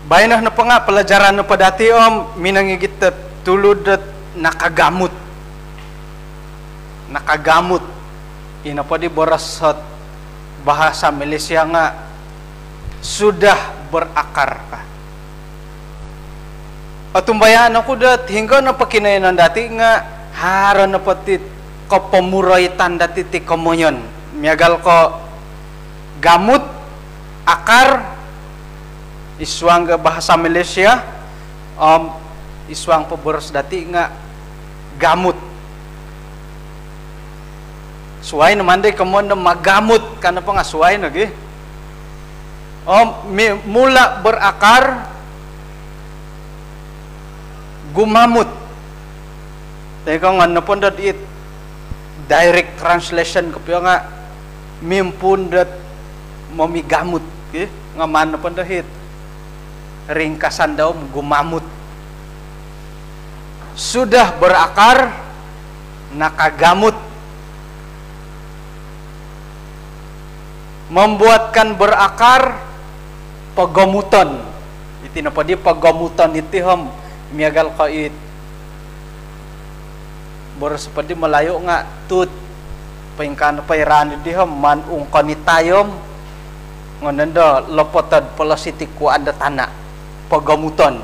Bainah na pa nga pelajaran na pa dati minangigit tulud nakagamut. Nakagamut. Ina pa di boras sa bahasa Malaysia nga sudah berakar ka. Atumbayan ako hingga na pakinayan dati nga haro na patit kapamuraitan dati ti komunyon. Miagal ko gamut, akar, iswang bahasa Malaysia iswang paboros dati nga gamut suway naman day kamon na magamut kana pa nga suway lagi mula berakar gumamut teka nga napundad it direct translation kapyo nga mimpundat mamigamut nga man napundad hit ringkasan daw gumamut sudah berakar nakagamut membuatkan berakar pagamutan iti napa di pagamutan iti miagal ka it boros padi malayo nga tut paingkan pairan di man ungkon itayom ngonendo lopotad pelasiti ku ada tanah pagamutan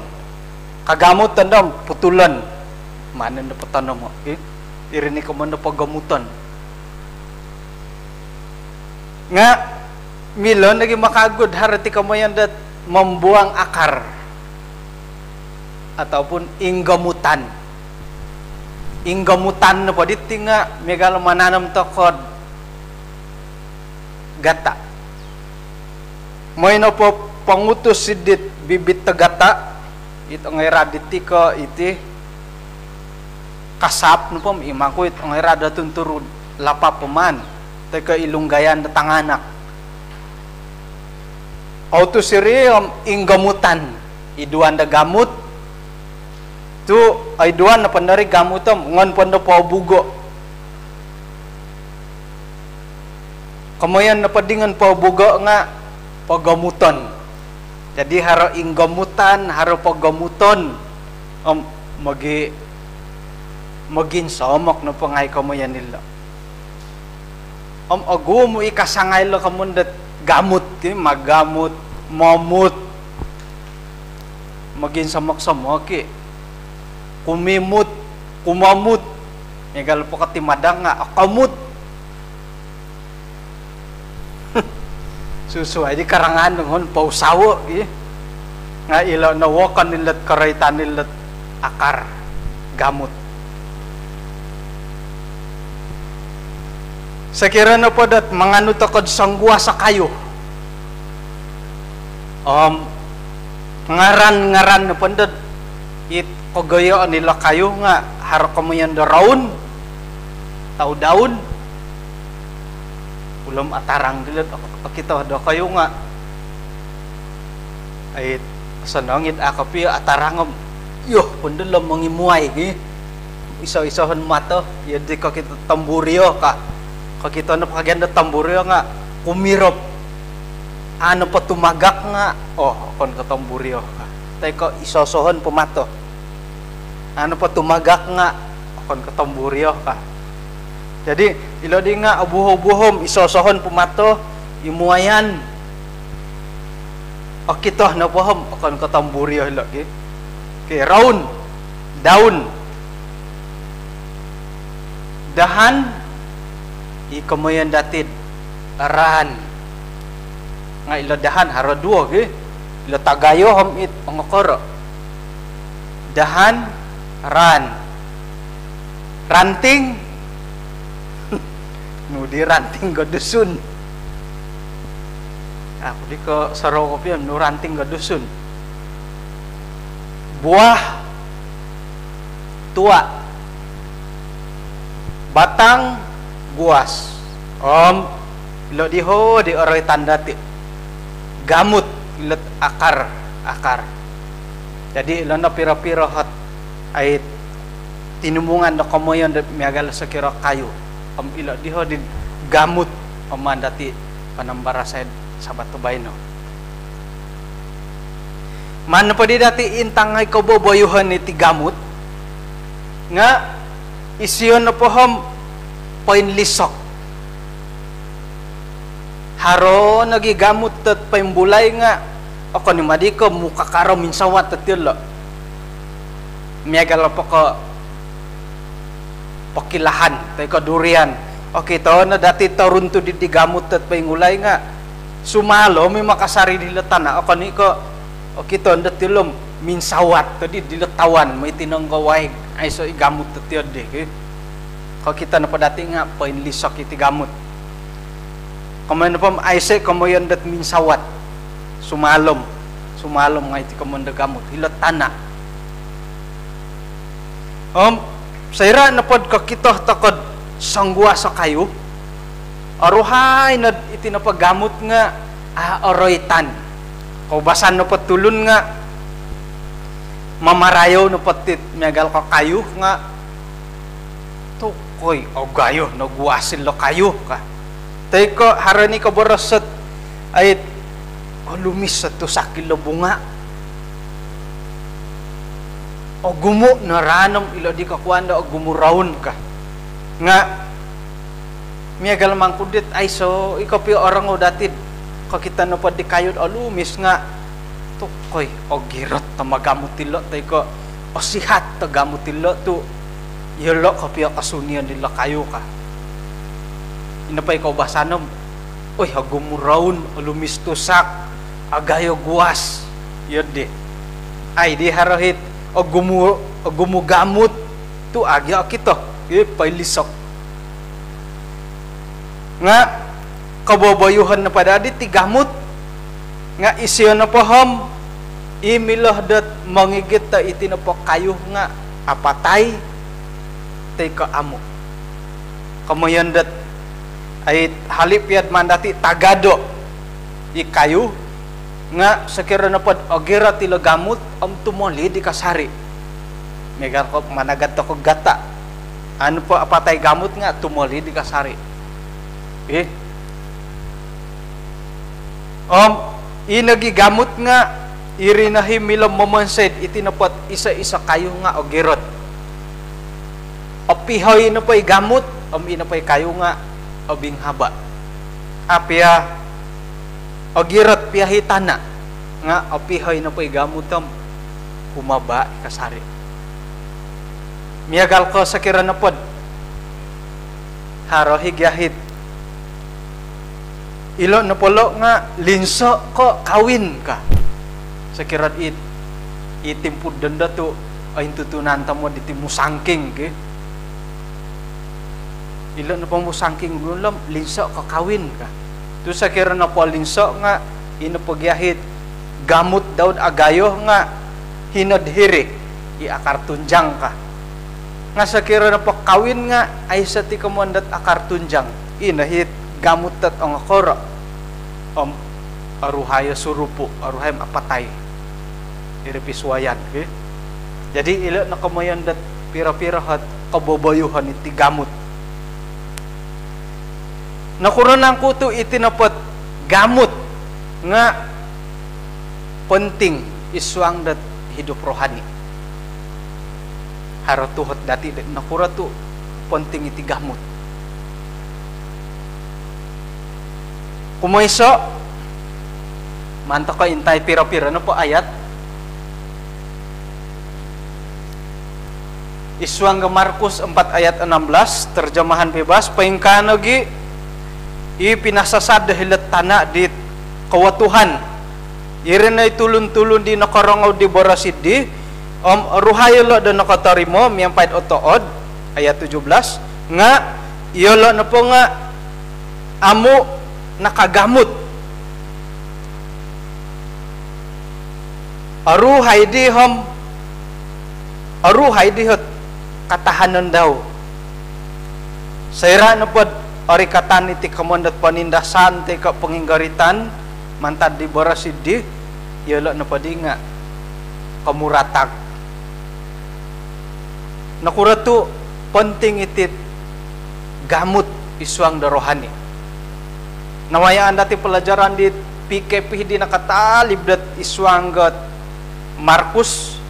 kagamutan dam putulan mana na patano mo irini ka man na pagamutan nga milon lagi makagod harati ka mo yan dat membuang akar ataupun inggamutan na po diti nga megal mananam tokod gata moy na po pangutos sidit bibit tagata ito ang iraditi ko iti kasap no po imako ito ang irada tunturud lapa paman teka ilunggayan na tanganak auto siriyom inggamutan iduan da gamut tu ay duan na pandari gamutom ngon pando po bugo kamoyan na padingan po bugo nga pagamuton jadi haro inggamutan haro pagamuton magin somok na pangay kamoyan nila agu mo ikasangay lo kamundat gamut magamut momut magin samok-samok kumimut kumamut megal po katimadang nga akamut susuay di karangan ngon pausawo nga ilo nawakan nilat karaitan nilat akar gamut sakira na po dat mangano takod sanggwa sa kayo ngaran na po dat it kagayo nila kayo nga harap mo yan darawon tao daun ulam atarang dilat kita ada kayo nga ay sanangit akapi atarangom yo pundulam mangimuay isa-isahan mata yadi ka kita tamburyo ka kita na pakaganda tamburyo nga kumirop ano pa tumagak nga kon ka tamburyo ka tay ka isosohon pumato ano pa tumagak nga kon ka tamburyo ka jadi ilo di nga abuho-buhom isosohon pumato imuayan kita na paham akan katamburya lagi kay round down dahan ikamayan datid aran nga ilo dahan haro duo ilo tagayo ham it ang akara dahan ran ranting nudi ranting gadusun ako di ko saro ko piyan no ranting gadusun buah tua batang buas ilo diho di oray tandati gamut ilot akar jadi ilo na pira-pira hat ay tinumungan na kamoyan miagal sa kira kayo ilo diho di gamut pamandati panambara sa sabat tubay no Mana pa di dati intang ay kaboboyuhan ni tigamot nga isyon na pohom painlisok. Haro nagigamot tat paimbulay nga ako ni madiko muka karo minsawat tatilo. Miyagal pa ko pakilahan tay ko durian. Okay to na dati tarun to di tigamot tat paingulay nga sumalo may makasari dilatan na ako ni ko okay to datilom minsawat tadi diletawan may tinanggaway ay so igamot tatyo de ko kita na padati nga painlisok iti gamot kamay na pam ay say kamoyan dat minsawat sumalom nga iti kamanda gamot hilatan na sayra na pod ka kita takod sanggwa sa kayo aruhay na iti napagamot nga oroitan kaubasan na patulun nga mamarayaw na patit megal ka kayo nga tukoy o gayo nagwasin lo kayo ka tay ko harani ka borosot ay lumis sa to sa kilo bunga o gumo na ranom ilo di ka kuanda o gumurawon ka nga megal mang kudit ay so ikaw pi orang o datid kakita na pa di kayod o lumis nga tukoy o girot ta magamot tilo tay ko o sihat ta gamot tilo to yelo ka pi kasunian nila kayo ka inapay ikaw basanom oy hagumurawon o lumis tusak agayo guwas yode ay di harohit o gumugamot to agya kito pailisok nga kaboboyuhan na padadi tigamot nga isiyo na pohom imilah dat mangigit ta iti na po kayo nga apatay tay ka amo kamoyan dat ay halip yad mandati tagado ikayo nga sakira na pod ogira tilagamot tumoli di kasari megar ko managad to ko gata ano po apatay gamot nga tumoli di kasari inagigamot nga irinahim milang mamansed itinapat isa-isa kayo nga o girot o pihoy na pa'y gamot ina pa'y kayo nga o binghaba apya o girot piyahitana nga o pihoy na pa'y gamot humaba kasari miyagal ko sa kiranapod haro higyahit ilo na polo nga linso ko kawin ka sa kirat itimpud danda to ay tutunan tamo diti musangking ke ilo na pang musangking gulam linso ko kawin ka to sa kirat na po linso nga inapagyahit gamot daw agayo nga hinadhiri iakar tunjang ka nga sa kirat na po kawin nga ay sa ti kamondat akar tunjang inahit gamot tat ang akora aruhaya surupo aruhaya apatay iripiswayan okay? Jadi ilo na kamayan dat pira-pira hat kaboboyuhan iti gamot nakuranang ko to itinapat gamot nga penting iswang dat hidup rohani haratuhot dati nakura to penting iti gamot kumayso manto ko intay pira-pira na po ayat iswang Markus 4 ayat 16 terjemahan bebas paingkano gi ipinasasad dahilat tana di kawatuhan irin ay tulun-tulun di nakarangaw di borasidi ruhayolo da nakatarimo miyang pahit otood ayat 17 nga iyolo na po nga amo nakagamot aruhay dihot katahanan daw sayra na pod ori katan iti kamondat panindasan ti ka panginggaritan mantad di borasidi yelo na padi nga kamuratag nakuratu penting itit gamut iswang darohani nawayaan dati pelajaran di PKP di nakatalib dat iswanggat Markus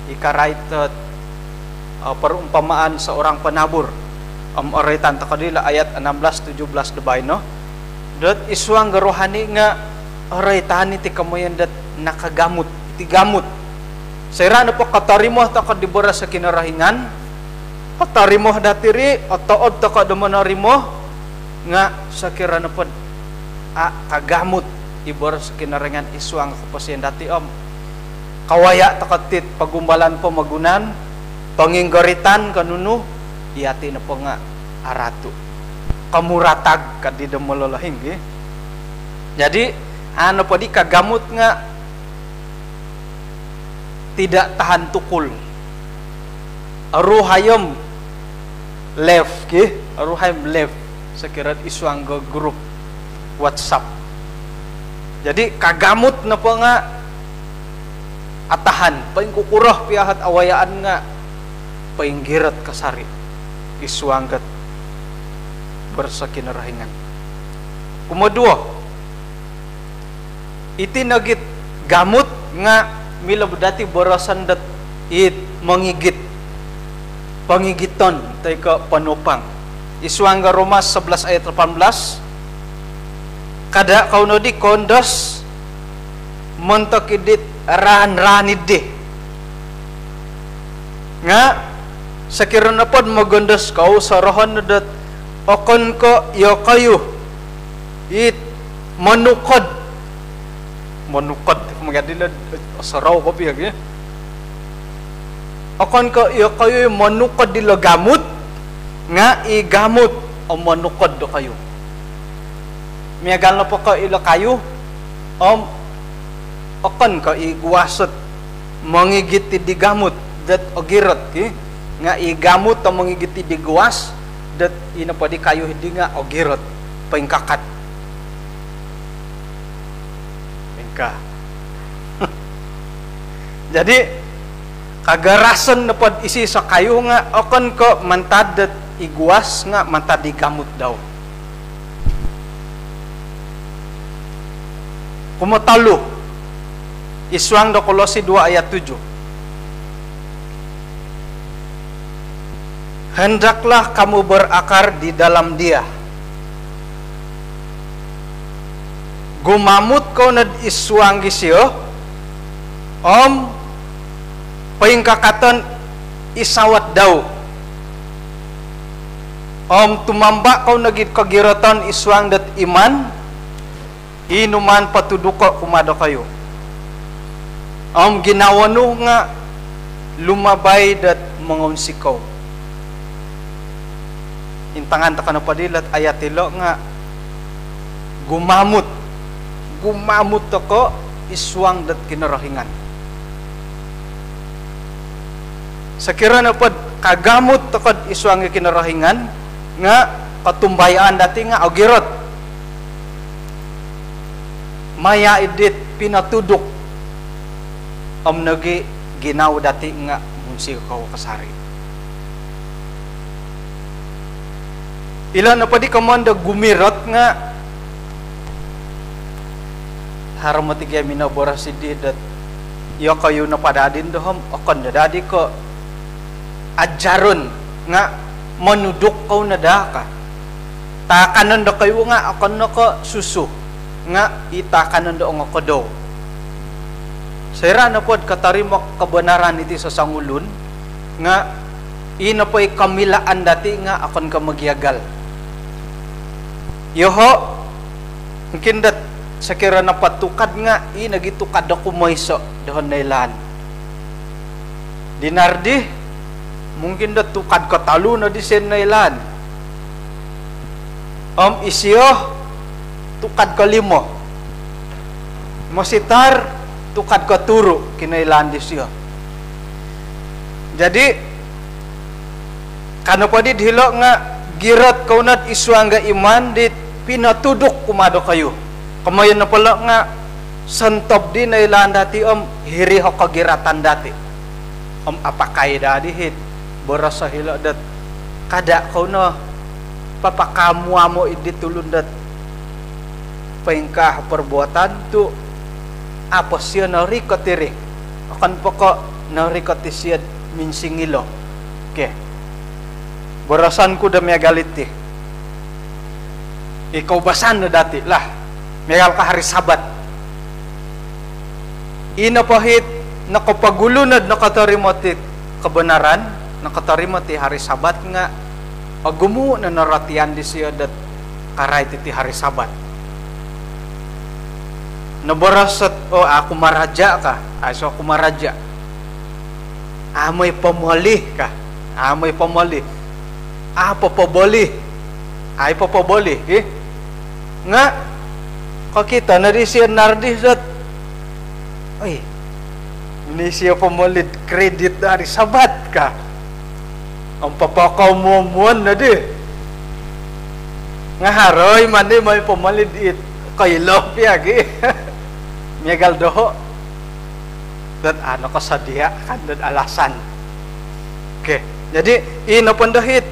ikarait perumpamaan seorang penabur oritan takadila ayat 16-17 debay no dat isuang rohani nga oritan iti kamoyan dat nakagamut iti gamut sira na po katarimo takad dibora sa kinarahingan katarimo datiri otood takad manarimo nga sa kirana po kagamut ibora sa kinarahingan isuang kapasyan dati kawaya takatit pagumbalan po magunan panginggaritan kanunu iyati na po nga aratu kamuratag kadida malolahing jadi ano po di kagamut nga tidak tahan tukul aruhayom left aruhayom left sekirat isuang grup WhatsApp jadi kagamut na po nga atahan paing kukurah piahat awayaan nga painggirat kasari isuangkat bersakinarahingan kumodua iti nagit gamut nga milabdati barasan dat it mangigit pangigiton tay ka panupang isuangga Roma 11 ayat 18 kada kauno di kondos montakidit ran-ranid nga sakirana pod magondas kau sarahan nadat okon ko yo kayo it manukod magadila saraw ko piyag okon ko yo kayo manukod dilo gamut nga igamut o manukod do kayo miyagal na po ko ilo kayo okon ko iguwasot mangigit di gamut dat ogirot nga igamut o mangigiti di guwas dat ina pwede kayo hindi nga ogirot paingkakat paingka jadi kagarasan na pod isi sa kayo nga okon ko mantad dat iguwas nga mantad di gamut daw kumotalo isuang do Kolose 2 ayat 7 hendaklah kamu berakar di dalam Dia. Gumamut kau nad isuang gisyo, paingkakatan isawat daw. Tumamba kau nagid kagiratan isuang dat iman, inuman patuduko kumado kayo. Ginawano nga lumabay dat mangonsikaw. Intangan ta kana padilat ayatilo nga gumamut ako iswang dat kinarahingan sakira na pod kagamot takod iswang kinarahingan nga patumbayaan dati nga ogirot maya idit pinatudok nagi ginaw dati nga munsi ko kasari ilan na pa di kamanda gumirot nga haram matigay minabora si didat yo kayo na padadin dohom okon na dadi ko adjaron nga manudok ko na da ka takanan da kayo nga okon na ko susu nga itakanan da nga kodo sira na pod katarimak kebenaran iti sa sangulun nga ina po'y kamilaan dati nga akon ka magyagal yoho mungkin dat sakira na patukad nga nagitukad ako moiso doon na ilan dinardi mungkin dat tukad ka talo na disen na ilan isyo tukad ka limo masitar tukad ka turo kinailan disyo jadi kano pa di hilo nga girat kaunat iswangga iman dit pinatudok kumado kayo kamayan na pala nga santob di na ilan dati hiri ho kagiratan dati apakay dadi hit borasa hilo dat kada kau no papakamuha mo iditulun dat paingkah perbuatan tu apa siya na rikotiri akan pokok narikot isiyad minsingilo. Okay. Barasan ko da megaliti. Ikaw basan na dati lah. Megal ka hari Sabat. Ina pahit nakapagulunod nakatarimoti kebenaran, nakatarimoti hari Sabat nga agumu na naratian di siya dat karay ti hari Sabat. Nabarasat aku maraja ka. So aku maraja. Amoy pamali ka. Amoy pamali. Apa pabali? Ay papabali, nga kakita na di siya nardi zat. Ay, ini siya pamalit kredit dari Sabat ka. Ang papakaw mo na di. Nga haroy mandi may pamalit it kailop ya gi. Megal doho. Dan ano kasadia kan dan alasan. Oke, jadi ino pandahit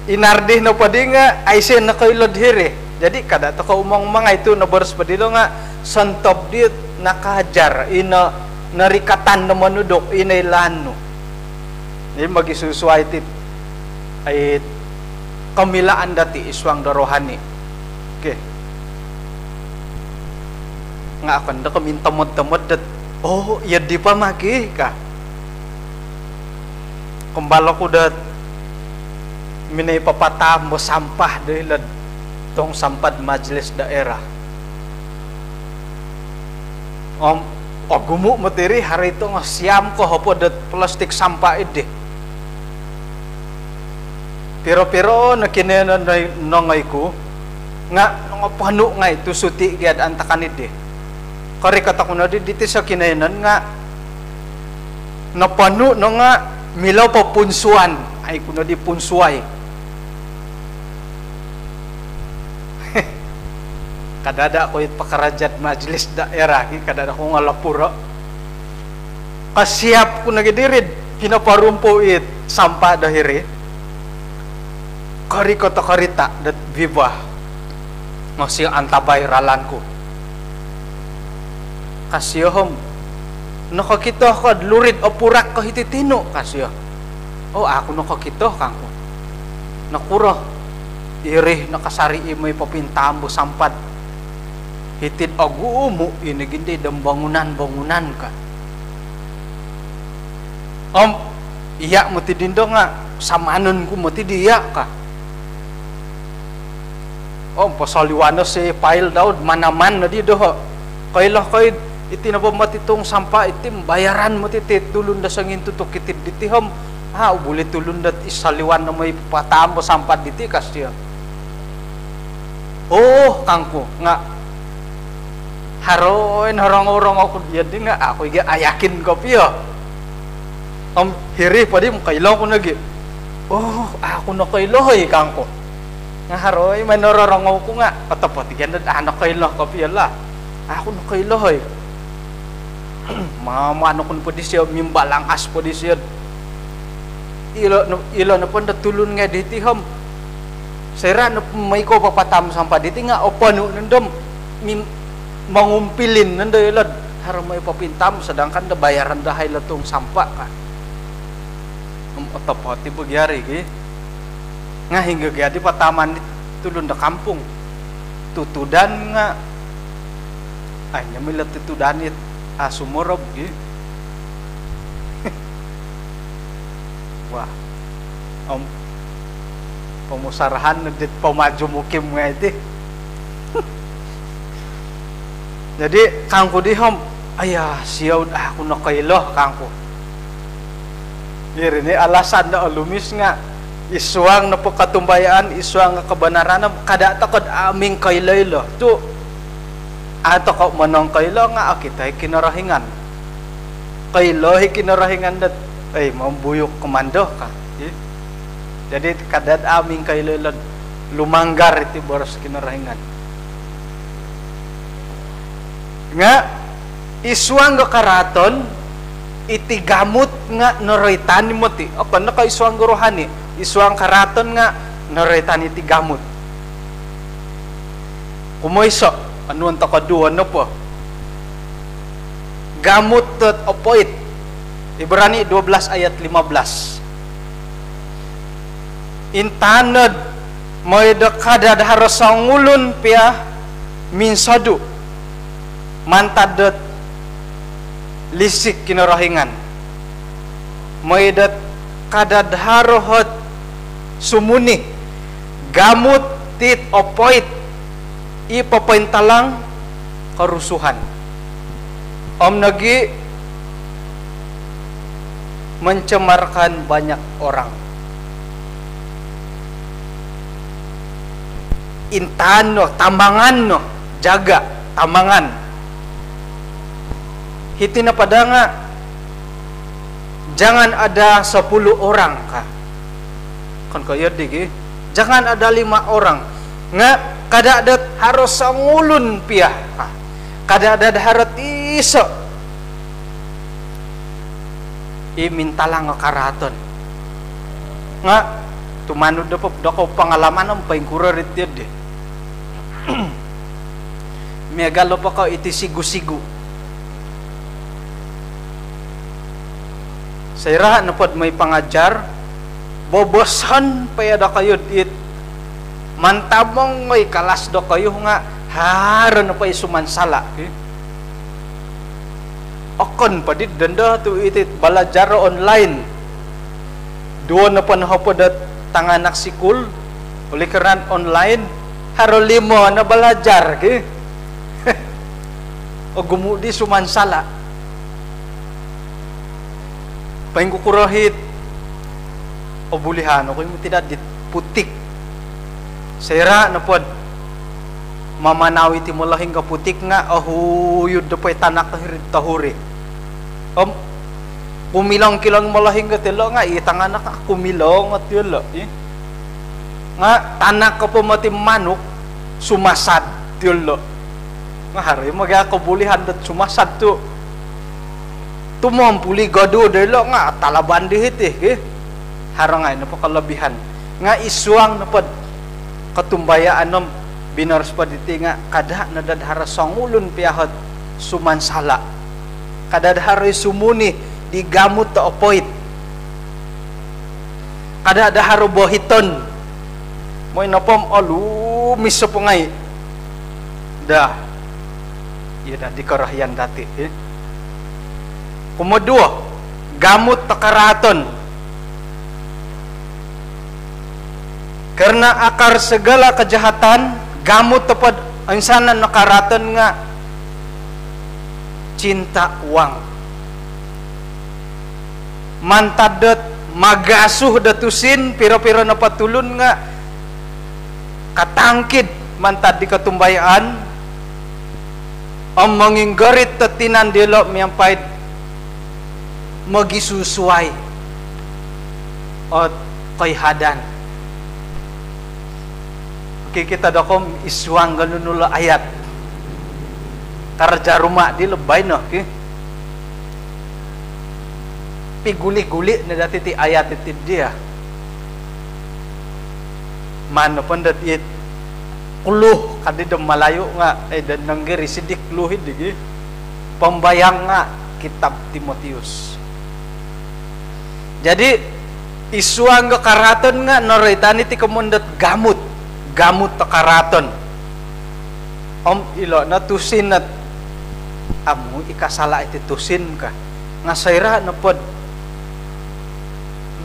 inardih no padi nga ay siya na kailod hiri. Jadi kada to ka umang itu na boros padilo nga santop di nakahajar ina narikatan na manudok inay lano. Jadi magisusuay tit ay kamilaan dati iswang darohani. Okay. Nga akan da kamintamod-tamod dat iya di pa maki ka. Kembalo ko dat minay papata mo sampah dahil tong sampad majelis daerah. Gumu materi hari itu siam ko hopo dat plastik sampah ide. Pero nakina nongay ko nga panu nga itu suti giad antakan ide. Kari kata ko na diti sa kinainan nga napanu no nga milaw pa punsuan ay kuno di punsuay. Kadada ko it pakarajat majelis daerah kadada ko ngalapura. Kasiap ko nagidirid pinaparumpo it sampa dahiri. Kari kata karita dat viva. Masih antabayralan ko. Kasihom nakakita ko lurid opurak ko hititino kasih. Aku nakakita kangko. Nakuro irih nakasari imay papintambo sampat. Hitid agumu ini gindi dan bangunan-bangunan ka. Iya mati dindo nga samanon ko mati diya ka. Pasaliwana si Pail Daud manaman na di doho. Kailah kaid iti na ba matitong sampa itim bayaran mo titit tulun da sangin tutok kitid ditihom. Uli tulun dat isaliwan na may patambo sampat diti kasya. Kangko nga haroin horong-horong ako diyan din nga ako ayakin ko piyo. Hiri pa di mo kailaw ko nagi. Ako na kailoy kangko. Nga haroy may nororong ako nga. Patapati yan na anak kailaw ko piyo la. Ako na kailoy. Mamano ko po di siya mimbalang as po di siya. Ilo na po natulun nga diti hom. Sira na may ko papatam sampa diti nga opano nandom mangumpilin nanday lad harap may papintam sedangkan da bayaran dahay latong sampa ka. Otapati bagyari nga hingga gadi pataman tulun da kampung tutudan nga ay nyamilat tutudan it sumorob wah pemusarahan nagdit pamaju mukim nga iti. Jadi kangko dihom ayah siyaw ako na kailoh kangko. Ini alasan na alumis nga iswang na pagkatumbayaan, iswang nga kabanaran kada takod aming kailaylo. Tu ato ka manong kailo nga kita kinarahingan. Kailoh kinarahingan dat ay mambuyok komando ka. Jadi kadat aming kailaylo lumanggar iti boros kinarahingan. Nga iswang ga karaton iti gamut nga noroitan mo ti apan na ka iswang rohani iswang karaton nga noroitan iti gamut kumoyso anuan ta kaduan no po gamut tet opoit. Ibrani 12 ayat 15. Intanad moy dekada harosang ngulun pia min sadu mantadet lisik kinorohingan moy dekada harohot sumuni gamut tit opoit ipapaintalang kerusuhan. Om nagi mencemarkan banyak orang. Intaan no, tambangan no, jaga tambangan. Hiti na pada nga, jangan ada 10 orang ka. Kan kaya digi, jangan ada 5 orang. Nga kada ada harus sangulun pia ka. Kada ada harus iso. Mintalang nga karaton. Nga tumanud dako pengalaman ang paing kurerit deh. Megalo pa ka iti sigu-sigu. Sayra napod may pangajar, bobosan payada kayo it. Mantabong may kalas do kayo nga haron na pa isumansala. Akon pa dit danda tu iti balajar online. Doon na panahapod at tanganak sikul, uli keran online, haro limo na balajar ki. O gumudi sumansala. Paingkukurahit o bulihan o kung tidak dit putik. Sayra na pod mamanawi ti mulahing ka putik nga ahuyud da pay tanak tahuri. Kumilang kilang malahing ka tilo nga itanganak kumilong at yun nga tanak ka po mati manok sumasad yun nga hari magakabulihan dat sumasad to tumampuli gado dilo nga talaban dihit harangay na pakalabihan nga isuang na pod katumbayaan nom binars pa diti nga kada nadadhara sangulun piyahot sumansala kadadhara sumuni di gamut ta opoit kadadhara bohiton moy napom alu miso pungay dah iya dah di karahyan dati Kumudua gamut takaraton karena akar segala kejahatan gamut tepat ang sana nakaraton nga cinta uang mantadet magasuh datusin piro-piro na patulun nga katangkid mantad di katumbayaan ang manginggarit tatinan dilo miyampay magisusuay at kayhadan. Okay, kita dakom iswang ganun ayat karja rumah di lebay no okay? Piguli-guli na dati ti ayat iti dia man pandat it kuluh kadidem malayo nga dan nanggiri sidik luhid di pambayang nga kitab Timotius. Jadi isuang ga karaton nga noritani ti kemundat gamut takaraton ilo natusin at amu ikasala iti tusin ka nga sayra na pod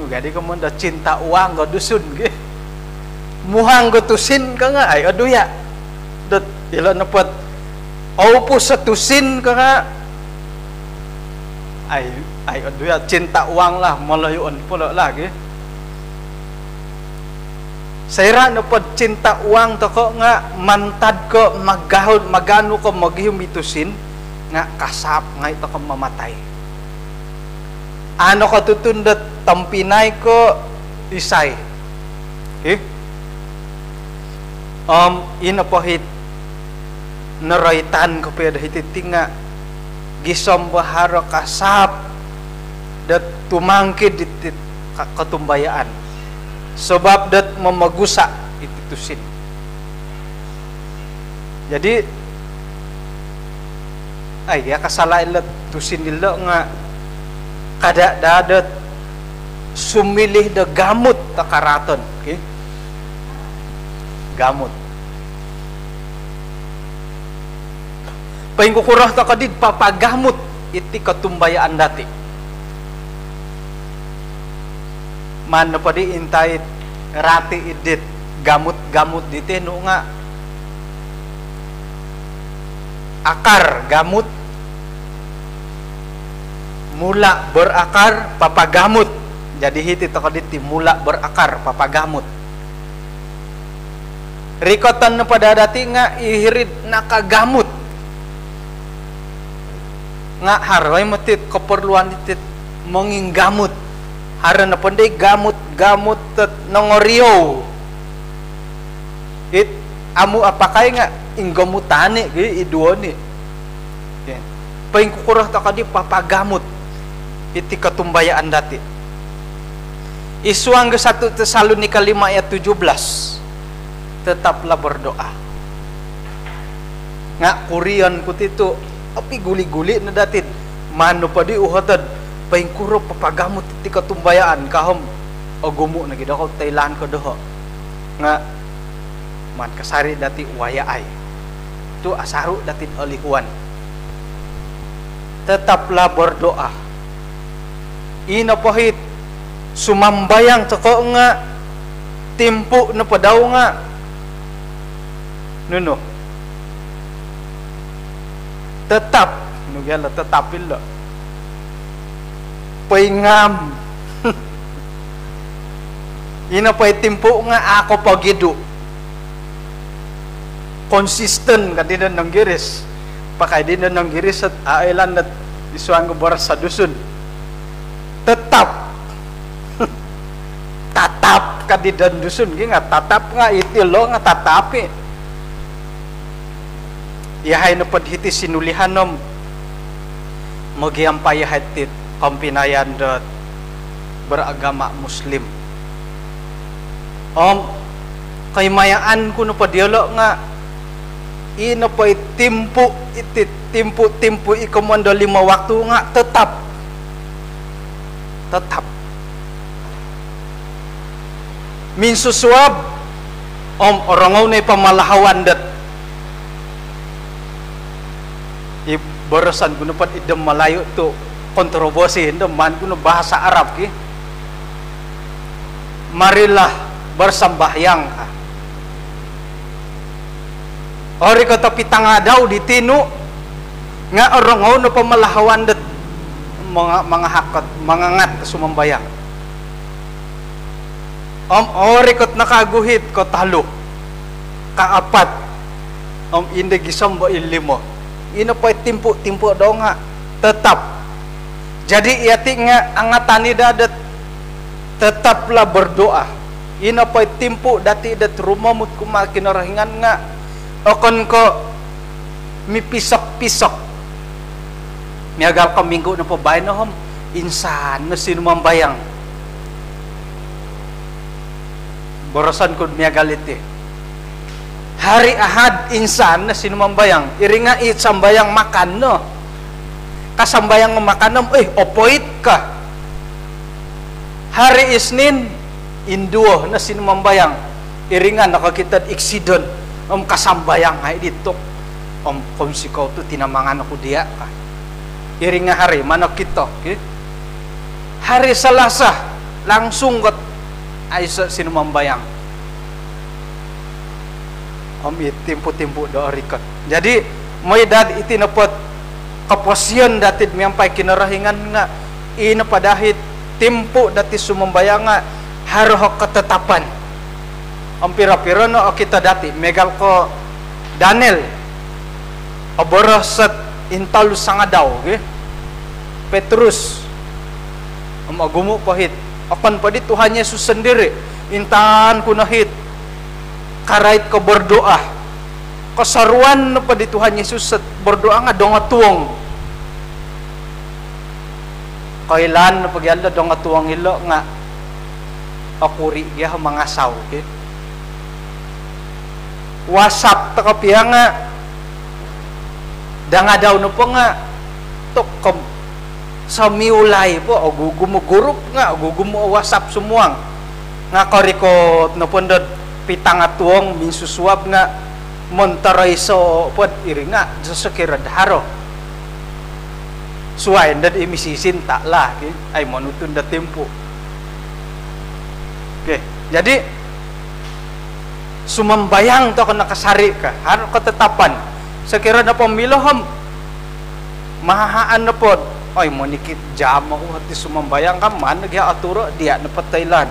gadi kemundat cinta uang ga dusun ge muhang ga tusin ka nga ay aduya dat ilo na pod aupo sa tusin ka nga ay aduya cinta uang lah malayuan pula lagi sayra na pod cinta uang to ko nga mantad ko magano ko maghimitusin nga kasap nga ito ko mamatay ano ko tutundat tampinay ko isay okay inapohit naraitan ko pwede hititing nga gisombaharo kasap dat tumangkid ditit katumbayaan sebab dat memagusa ititusin. Jadi ay ya kasalain lat tusin nila nga kada dadat sumilih da gamut ta karaton, okay? Gamut. Paing kukurah ta kadid papagamut iti katumbayaan dati. Man pa di intay rati idit gamut-gamut diti no nga akar gamut mula berakar papagamut. Jadi hiti to kaditi mula berakar papagamut. Rikotan na pada dati nga ihirid nakagamut. Nga haroy matit keperluan itit menginggamut. Haran na panday gamut tet nongoriyo. It amu apakay nga inggamutani gi iduo ni. Okay. Paing kukurah ta kadi papagamut iti katumbayaan dati. Isuang ke 1 Tesalonika 5 ayat 17. Tetaplah berdoa. Nga kurian kutitu api guli-guli na datin mano pa di uhatan paing kuro papagamut iti katumbayaan kahom agumo na gid ako Thailand ko doho nga man kasari dati waya ay tu asaru datin olihuan. Tetaplah berdoa. Ina pahit sumambayang teko nga timpu na padaw nga nuno tetap nugala tetapil lo paingam ina pay timpu nga ako pagidu konsisten kadina nang giris pakay din nang giris at ailan at isuang gobar sa dusun tetap tatap kadidan dusun nga tatap nga itilo nga tatapi yahay no padhiti sinulihanom magiampay hatit kampinayan dot beragama muslim kay mayaan ko no padiolo nga ino pay timpu itit timpu ikomando 5 waktu nga tetap minsusuab orangaw na pamalahawan dat ibarasan ko na pat idam malayo to kontroversi indam man ko na bahasa Arab ki marilah bersambahyang ka ori ko tapi tanga daw di tinu nga orangaw na pamalahawan dat mga hakat mga ngat sumambayang ori kot nakaguhit ko talo kaapat indi gisamba ilimo ino pa timpu daw nga tetap jadi iati nga angatani dadat tetaplah berdoa ino pa timpu dati dat rumamut kumakinarahingan nga okon ko mipisok miagal ka minggu na pabay na hom insan na sinumambayang borosan ko miagal iti hari Ahad insan na sinumambayang iringa sambayang makan no kasambayang makan opoit ka hari Isnin induo na sinumambayang iringa nakakitad iksidon kasambayang ay dito kung sikaw to tinamangan ako diya ka iringa hari manok kita okay? Hari Selasa langsung got ay sinumambayang timpu do rikot jadi may dad itinapot kaposyon datid miyampay kinarahingan nga ina padahit timpu dati sumambayang nga harohok ketetapan pira-pira no kita dati megal ko Daniel oborosat intal sangadaw okay? Petrus agumo pahit apan pa di Tuhan Yesus sendiri intaan kunahit karait ko berdoa kasaruan pa di Tuhan Yesus berdoa nga dong tuwang kailan na pagyalda dong tuwang ilo nga akuri ya mangasaw okay? Wasap ta kapiya nga dang adaw no po nga tok kom sa miulay po o gumugurup nga o gugumo WhatsApp sumuang nga koriko no pondod pitang atuong minsusuab nga Monterey so pod iri nga sa kiradharo suway ndad imisisin tak lah ay manutun da tempo. Okay, jadi sumambayang to kung nakasari ka harap katatapan sa kira na pamiloham mahaan na pod ay manikit jam ako hati sumambayang ka man nagya aturo dia na pataylan.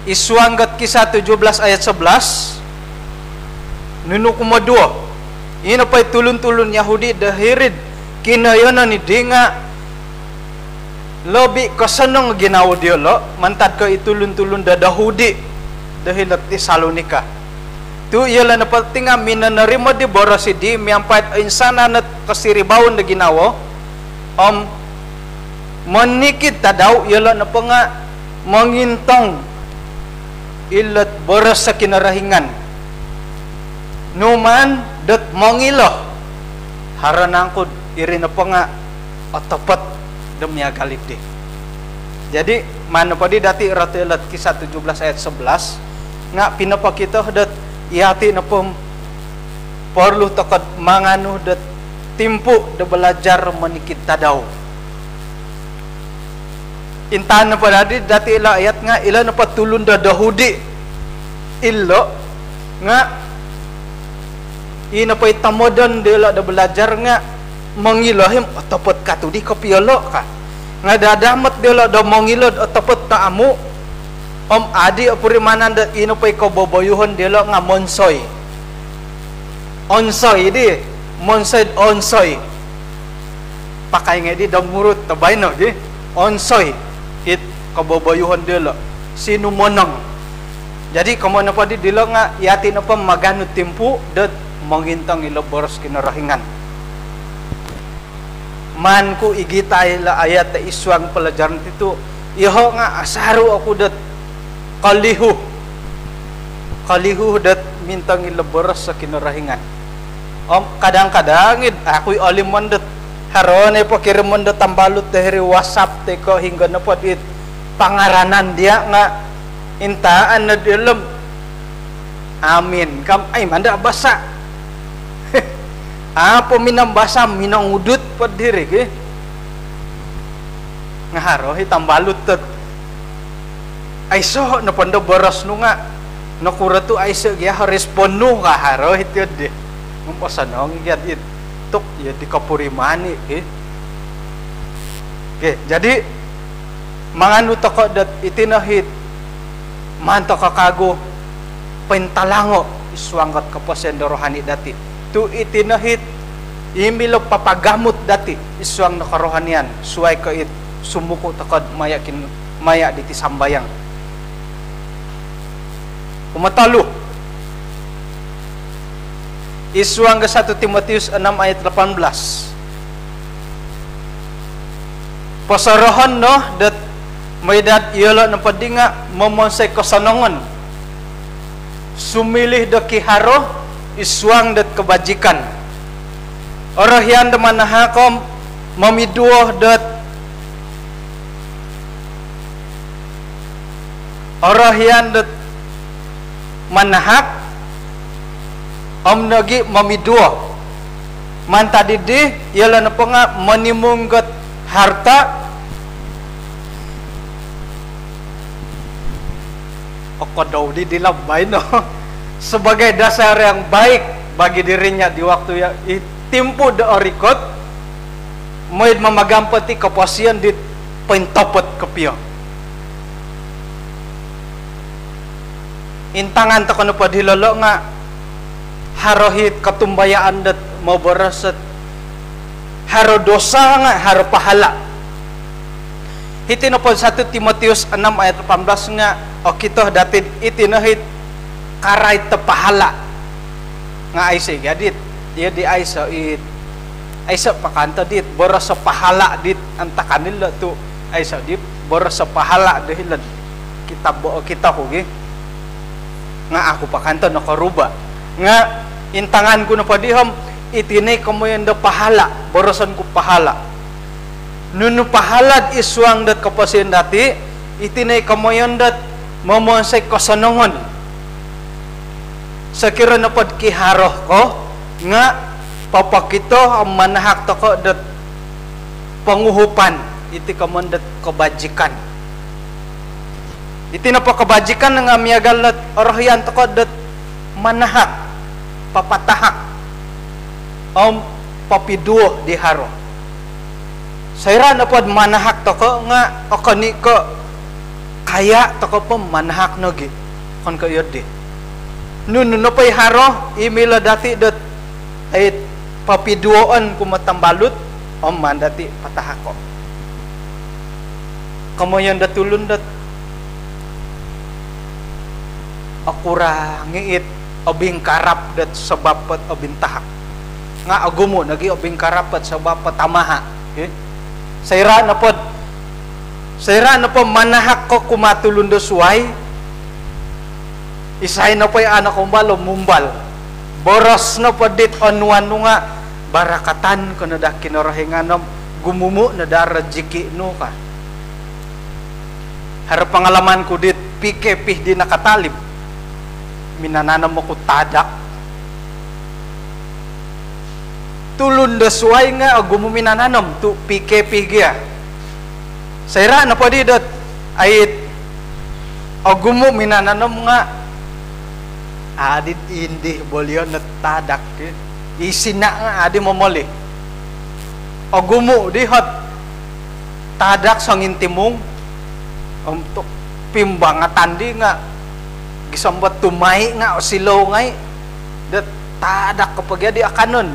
Iswanggat kisah 17 ayat 11 nunu kumadua ina pa'y tulun-tulun Yahudi dahirid kinayonan ni dinga lobi kasanong ginawa dia lo mantad ka itulun-tulun da Dahudi dahil at Tesalonika tu ialah na patinga minanarima di borasi di miampait insana na kasiribawon na ginawa manikit tadaw ialah na pa nga mangintong ilat boras sa kinarahingan numan dat mangilo haranangkod iri na pa nga atapat demia galit di. Jadi mana padi dati ratelat kisah 17 ayat 11 nga pinapakita dat iati na pom perlu takad manganu dat timpu de belajar menikit tadaw. Intan na padi dati ila ayat nga ila na patulun da Dahudi illo nga ina pay tamodan dela da belajar nga mangilahim atapat katudi kapiolo ka nga dadamat dela da mangilod atapat taamu adi apurimanan da ino pay kaboboyuhon dela nga monsoy onsoy di monsoy onsoy pakay nga di da murut tabay no di onsoy it kaboboyuhon dela sino monang jadi kamana pa di dela nga yati na pa magano tempo dat mangintang ilaboros kinarahingan man ko igitay la ayat ta iswang pelajaran itu iho nga asaru aku dat kalihu dat mintang ilaboros sa kinarahingan kadang-kadang aku alimon dat harone po kirimon dat tambalut dari WhatsApp te ko hingga na po it pangaranan dia nga intaan na dilem amin kam ay manda basa apa minang basa minang udut pod diri ke ngaharo hitam balut tet ay so na pando boros nu nga nakura tu ay so gya respond nu ka haro hit de ngumpasanong gyat it tuk ya di kapurimani ke jadi manganu toko dat itinahit manto kakago pentalango iswangkat kapasen rohani dati tu itinahit imilo papagamut dati iswang na karohanian suway ka it sumuko takad maya diti sambayang umatalo iswang ka 1 Timoteus 6 ayat 18 pasarahan no dat may dat iyala ng padinga mamonsay kasanangon sumilih da kiharo iswang dat kebajikan orahian da manahakom mamiduoh dat orahian dat manahak nagi mamiduoh mantadidi ialah na pa nga manimunggat harta daw di dilabay no sebagai dasar yang baik bagi dirinya di waktu yang timpu de orikot moid mamagampati kapasian di pentopet kepio intangan ta kanu padilolo nga harohit katumbayaan dat mau beraset haro dosa nga haro pahala hitinopon 1 Timoteus 6 ayat 18 nga o kita datin itinahit karay tepahala nga ay say gadit dia di ay sa it ay sa pakanta dit boros sa pahala dit anta kanila tu ay sa dit boros sa pahala dahilan kita bo kita ko nga ako pakanta nakaruba nga intangan ko na padiham itinay kamoyan da pahala borosan ko pahala nunu pahalad iswang dat kapasin dati itinay kamoyan dat mamonsay kasanongon sakira na pod kiharoh ko nga papakito ang manahak to ko dat panguhupan iti kamon dat kebajikan iti na pa kebajikan nga miyagal dat orahyan to ko dat manahak papatahak papiduo di haro sayra na pod manahak to ko nga okani ko kaya to ko po manahak nogi kon kayo di nunu no pay haro imila dati dat ay papiduoan kumatambalut man dati patahak ko kamoyan datulun dat akura ngiit obing karap dat sabapat obing tahak nga agumo nagi obing karapat sabapat tamaha okay? sayra na pod manahak ko kumatulun do suway isay na po'y anak kumbalo mumbal boros na pod dit onuan nga barakatan ko na da kinorohinganom gumumu na da rejeki no ka harap pangalaman ko dit pikepih di nakatalib minananam mo ko tadak tulun da suway nga agumu minananam tu pikepih gya sayra na po di dat ayit agumu minananam nga adit indi bolyon na tadak isina nga adi momoli agumu di hot tadak sangin timong untuk pimbangatan di nga gisambat tumay nga o silaw ngay dat tadak kapag di akanon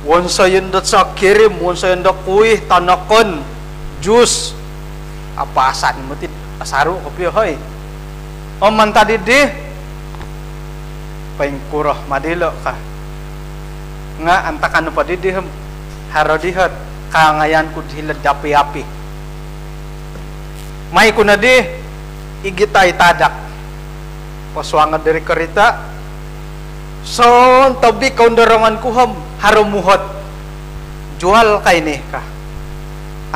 wonsa yun dat sa kirim wonsa yun dat kuih tanakon jus apasan mo tid asaro kapyo hoy o man tadi di paingkurah madilo ka nga antakan pa di harodihat kangayan ko hilad dapi-api may ko na di igitay tadak paswangan dari kereta so tabi kaundarangan kuham harumuhot jual kay ni ka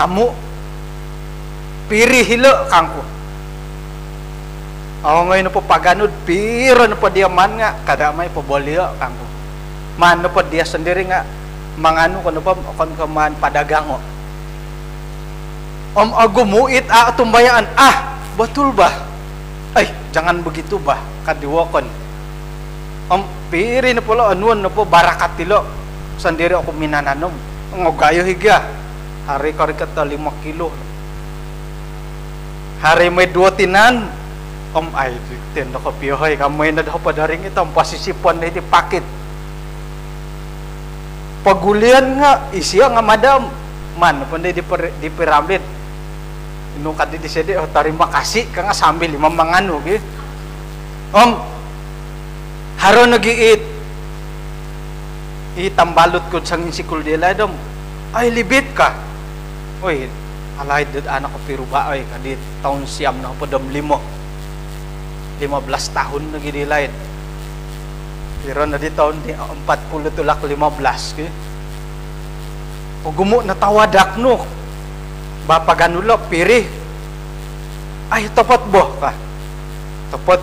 amu piri hilo kangku ako ngayon na po paganod piro na po diaman nga kada may pabolyo kangku man na po dia sendiri nga mangano ko na po kon kaman padagango agumuit tumbayaan betul bah jangan begitu bah kadiwakon piri na pula anuan na po barakat tilo sendiri ako minananom ngogayo higa hari kari kata 5 kilo hari may 2 tinan ay tin na kapiyohay kamay na daw padaring ito pasisipan na iti pakit pagulian nga isya nga madam man panday di piramid nung kadi di sede terima kasih ka nga sambil mangano gi haro nagiit itambalot ko sang insikul dila dom ay libit ka oy alay dad anak ko piruba oy kadi taon siyam na podom 15 tahun na gidilaid pero na di taon di 40 tulak 15 ki ugumo na tawadak no bapaganulo piri ay tapat boh ka tapat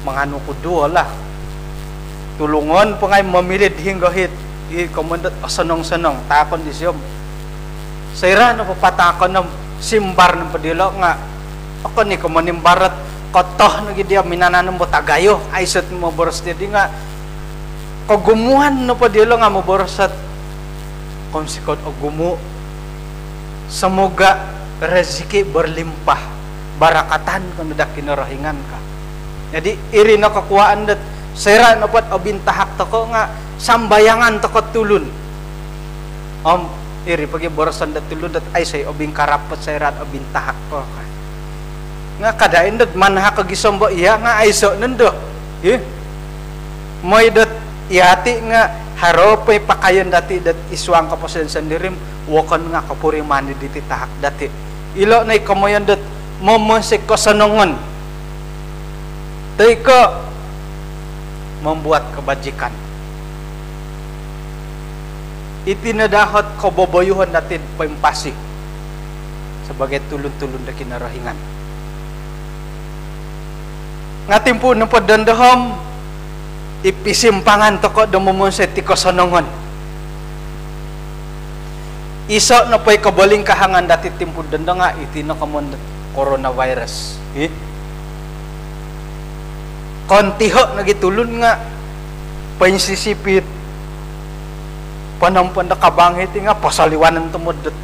mangano ko duwa lah tulungon pangay mamilid hingga hit komandat sanong-sanong takon di siyom sayra na papatakon ng simbar ng padilo nga ako ni kumanimbarat kotoh na gidiya minananong mo tagayo aysat mo boros di nga kagumuhan na padilo nga mo borosat konsikot o gumu semoga rezeki berlimpah barakatan kung kinarahingan ka jadi iri na kakuhaan dat sera na pat obintahak to ko nga sambayangan to ko tulun iri pagi borosan dat tulun dat ay say obing karapat sera obintahak ko ka nga kadain dat manha kagisombo iya nga ay so nendo moy dat iati nga haropay pakayan dati dat iswang kapasen sendirim wakan nga kapuri mani diti tahak dati ilo na ikamoyan dat momosik ko sanongon tay ko membuat kebajikan. Itinadahot kaboboyuhan datin pempasi sebagai tulun-tulun da kinarahingan. Ngatimpu na padandahom ipisimpangan toko dumumon sa ti kasonongon. Iso na pa'y kabaling kahangan dati timpu danda nga iti na kamon coronavirus. Kontiho nagitulun nga painsisipit panampan da kabangit nga pasaliwanan tumudot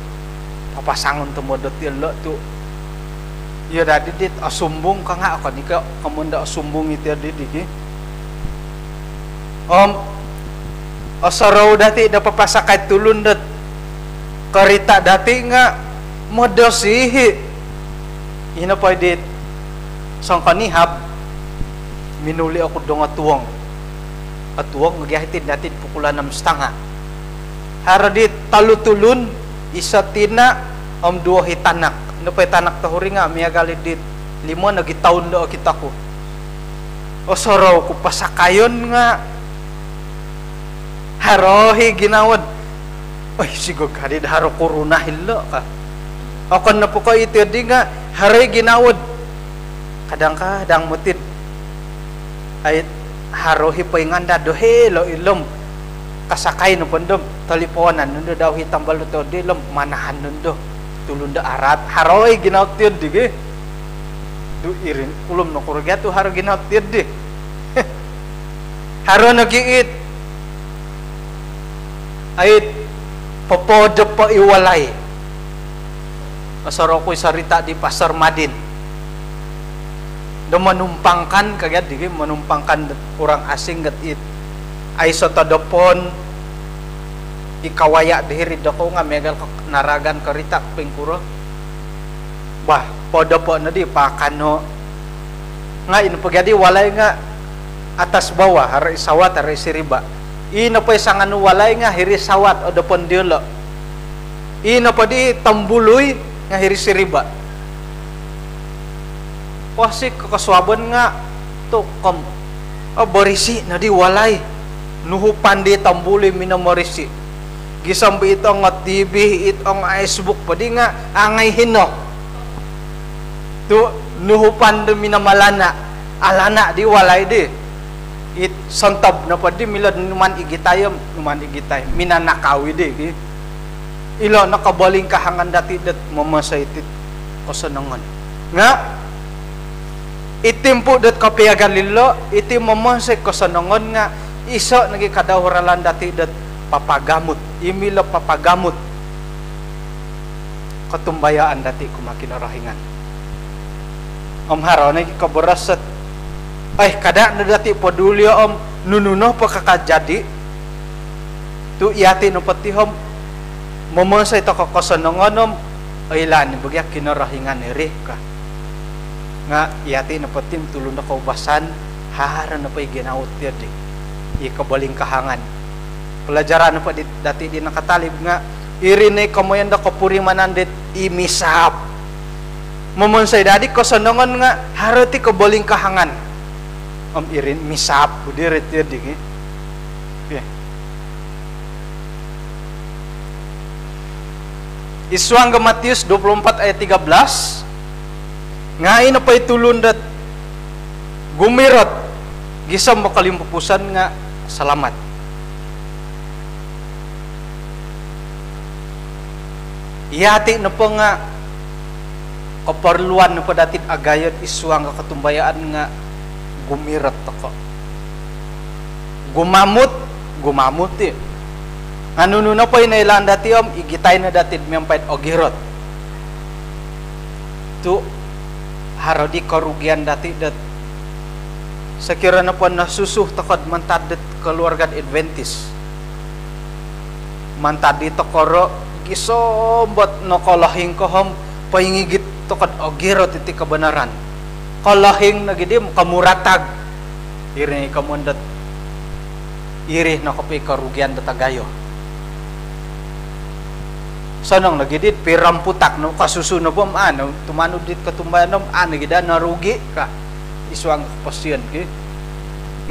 papasangon tumudot yelo tu ya dadi dit asumbong ka nga ako nika kamunda asumbong iti didi asaraw dati da papasakay tulun dat karita dati nga modosihi ina pa dit sang kanihab minuli ako dong atuwang nagyahitin natin pukulan ng stanga haradit talutulun isa tina dua hitanak no pay tanak tahuri nga miya galit dit limo nagitaon do kita ko o saraw ko pasakayon nga harohi ginawad ay sigog kadid haro corona hillo ka ako na po ko ito di nga harohi ginawad kadang mutid ay harohi pa yung anda dohe lo ilom kasakay no pandom taliponan nundo daw hitambal to di lom manahan nundo tulun da arat haroy ginaw tiod di du irin ulom no kurga tu haro ginaw tiod di haro nagiit ay popodo pa iwalay asaro ko sarita di Pasar Madin do manumpangkan kagad di manumpangkan orang asing gat it ay sa tadopon ikawaya dihiri dako nga megal naragan karita pengkuro bah podo po na di pakano nga ino pagadi walay nga atas bawah hari sawat hari siriba ino pa isang anu walay nga hiri sawat o dopon diolo ino pa di tambuloy nga hiri siriba wasik kakaswaban nga to kom borisi na di walay nuhupan di tambuli minamorisi gisambi ito nga TV ito nga Facebook padi nga angay hino to nuhupan di minamalana alana di walay di it santab na padi milad numan igitay minanakawi di ilo nakabaling kahangan dati dat mamasay tit kasanangan nga itimpo dat kapiagan lilo iti mamasay kasanangan nga iso nagi kadawralan dati dat papagamot imilo papagamot katumbayaan dati kumakinarahingan haro nagi kabarasat ay kada na dati paduli nununo pa kakajadi tu iyati no patihom mamasay to kasanangan ay lan bagyak kinarahingan eri ka nga iyati na patim tulong na kaubasan hara na pa'y ginawot yadi ikabaling kahangan pelajaran na pa dati di nakatalib nga irinay kamoyan da kapurimanan dit imisap mamunsay dadi kasanangan nga hara ti kabaling kahangan irin misap budirit yadi Iswang ga Matius 24 ayat 13 ngayon na pa'y tulun dat gumirot gisam makalimpupusan nga salamat iyati na po nga kaparluan na po datin agayat iswang nga katumbayaan nga gumirot ako gumamot ano na po inailan dati igitay na dati miyampait o girot to haro di karugian dati dat sakira na po nasusuh takod mantadet keluarga Adventist mantadi takoro gisombot no kalahing kohom paingigit takod ogiro titi kebenaran kalahing nagidim kamuratag iri kamundat iri na kapi karugian datagayo sanang nagidit piramputak no kasusuno bom ano tumano dit katumbayan nom gida narugi ka iswang pasyon ki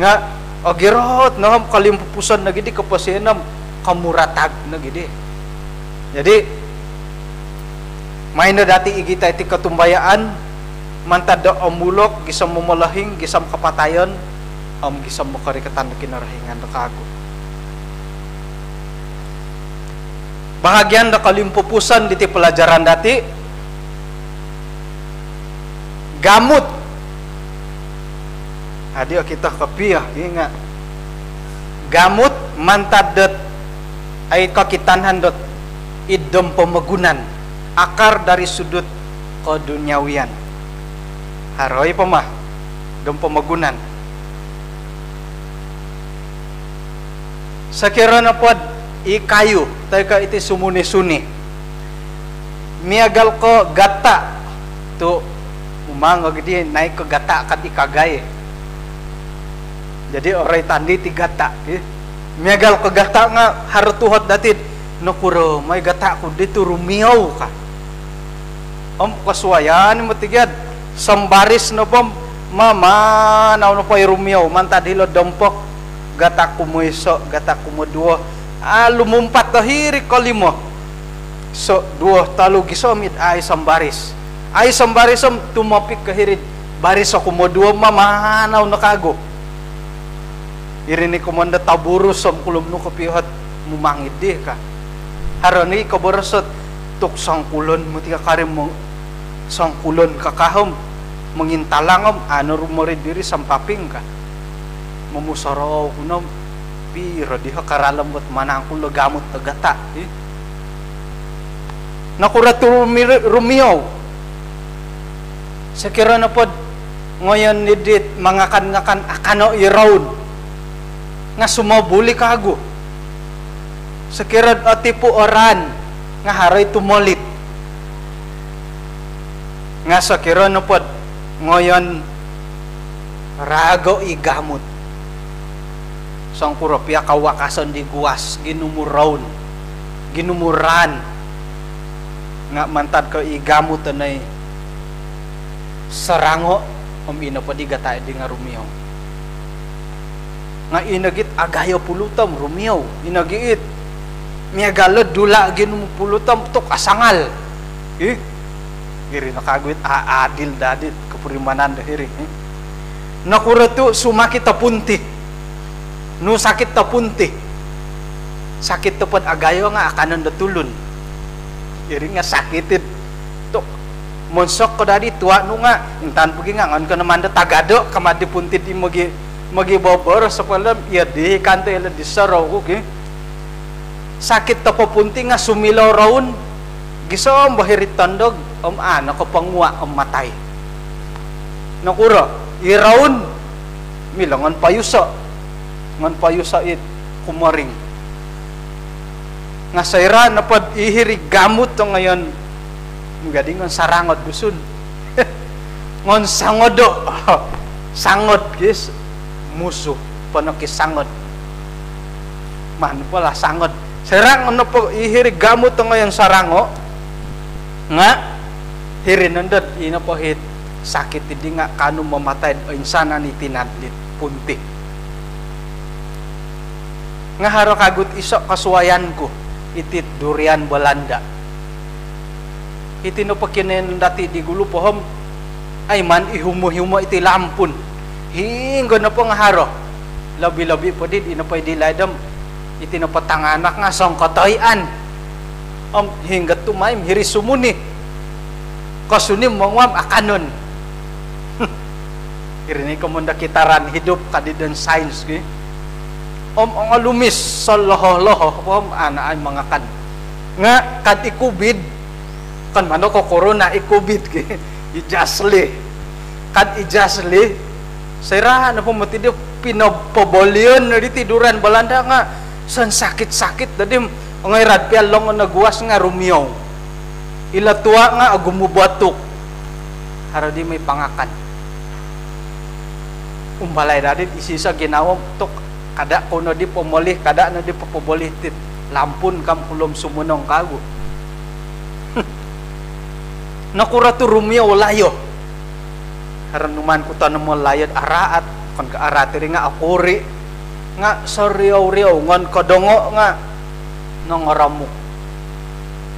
nga agirot naham kalimpupusan na gidi kapasenam kamuratag na gidi. Jadi may na dati igita iti katumbayaan mantada amulok gisam mamalahing gisam kapatayon gisam makarikatan na kinarahingan na kago. Bahagian na kalimpupusan diti pelajaran dati gamut. Adi kita kapiah ingat gamut mantadet ay kakitanhan dot idom pemagunan akar dari sudut keduniawian haroy pemah dom pemagunan sakira na pod ikayu tayo iti sumuni-suni miagal ko gata to umang gedi naik ke gata kat ikagay. Jadi oray tandi ti gata miagal ko gata nga harutuhot datit nakuro may gata ko dito rumiyaw ka kasuwayan mo tigad sambaris na pom mama na pa rumiyaw mantadilo dompok gata kumuiso gata kumuduo lumumpat dahiri kalimo so duo talo gisomit ay sambaris tumapik kahirid baris ako kumuduo mamanaw nakago irini komanda taburus som kulum no kapihat mumangid di ka harani kaborosot tuk sangkulon mutika karim mo sangkulon kakahom mengintalangom ano rumorid diri sampaping ka memusaraw kuno pira diha karalambot manangkul gamot tagata nakuratu rumiyaw sekira na pod ngoyon nidit mangakan-ngakan akano iraun nga sumabuli kago sekirad atipu oran nga haray tumolit nga sekira na pod ngoyon rago igamot sang kurapya kawakasan di guwas ginumuran nga mantad ka igamot anay sarango ina pa di gata di nga rumiyaw nga inagit agayo pulutam rumiyaw inagiit miagalod dula ginum pulutam tok asangal iri nakagwit adil dadit kapurimanan dahiri nakuratu sumakit tapunti no sakit tapunti sakit tepad agayo nga akanan datulun iri nga sakitin tok monsok ko dadi tua no nga intan pugi nga ngan ka naman da tagado kamadi puntit magi bobor sa palam iya di kanto ila di saraw ko sakit tapapunti nga sumilaw raun gisom bahirit tandog ana ko pangwa matay nakura iraun milangan payusa ngan payusa it kumaring nga sayra napad ihirig gamot to ngayon gading ngon sarangot dusun ngon sangodo sangot gis musuh panakisangot man pala sangot serang ano po ihirig gamot to ngayon sarango nga hirinandad ina po hit sakit hindi nga kanu mamatay o insana ni tinadlit punti nga haro kagut iso kasuwayan ko itit durian Belanda itino pa kinen dati di gulo pohom ay man ihumo-humo iti lampun hingga na po nga haro labi-labi po din ina pa idiladam itino pa tanganak nga song katayan hingga tumayim hirisumuni kasunim mongwam akanon irini kamunda kitaran hidup kadidan science ang alumis sa loho-loho ana ay mga kan nga kad ikubid kan mano ko corona ikubid ijasli kad ijasli sirahan na po matidio pinapobolyon na di tiduran Belanda nga san sakit-sakit dadi ngay radpial long nagwas nga rumiyaw ila tuwa nga agumubatok haro di may pangakan umbalay dadi isisa ginawam tok kada kuno di pomolih kada na di papobolih tit lampun kam kulom sumunong kago nakuratu rumiyaw layo haranuman ko tanong mo layad araat kan ka aratiri nga akuri nga sariyaw-riyaw ngon kodongo nga nongoramuk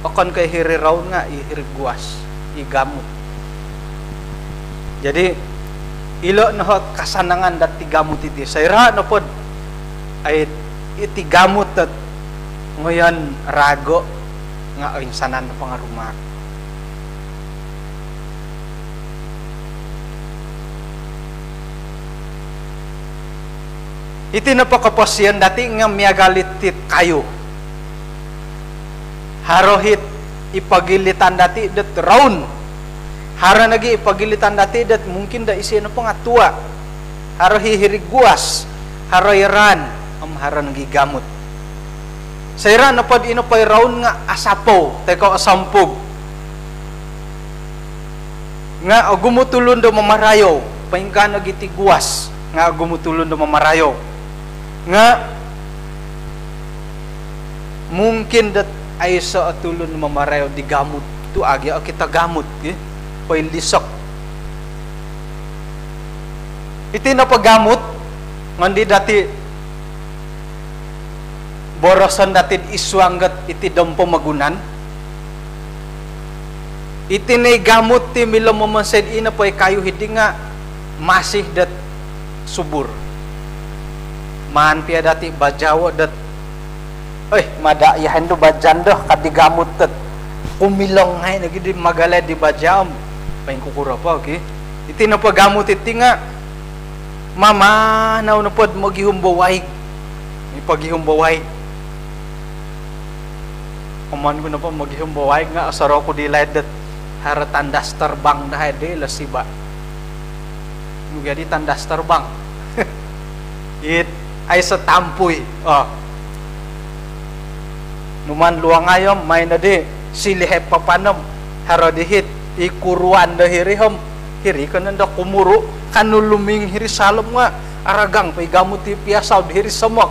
okon kay hiriraw nga ihiriguas igamot. Jadi ilo no kasanangan dat tigamot iti sayra no pod ay iti gamot at ngayon rago nga insanan na pangarumak. Iti napakapasyan dati nga miyagalitit kayo. Harohit ipagilitan dati dat raun. Hara nagi ipagilitan dati dat mungkin da isi na pangatua. Haro hihiriguas. Haro iran. Hara nagi gamot. Sayra napad inapay raun nga asapo. Teko asampog. Nga agumutulon do mamarayo. Paingka nagi tiguas. Nga agumutulon do mamarayo. Nga mungkin dat ay sa atulon mamarayo di gamot tu agi kita gamot pay lisok iti na pagamot ngandi dati borosan dati iswanggat iti dampo magunan iti na gamot ti milo mamansed ina pay kayo hidi nga masih dat subur man pia dati bajawa dat madayahan do bajan do kadigamot tet kumilong ngay nagidi magalay di bajam paing kukura pa okay iti na pagamot iti nga mama naw na pod magihumbuway ipagihumbaway kuman ko na po magihumbuway nga asaro ko dilay dat hara tandas terbang dahay di lasiba mugadi tandas terbang it ay sa tampuy numan luang ayom may na di silihep papanom haro dihit ikuruan dahirihom hiri kananda kumuro kanuluming hiri salom nga aragang paigamot ipiasaw dihiri samok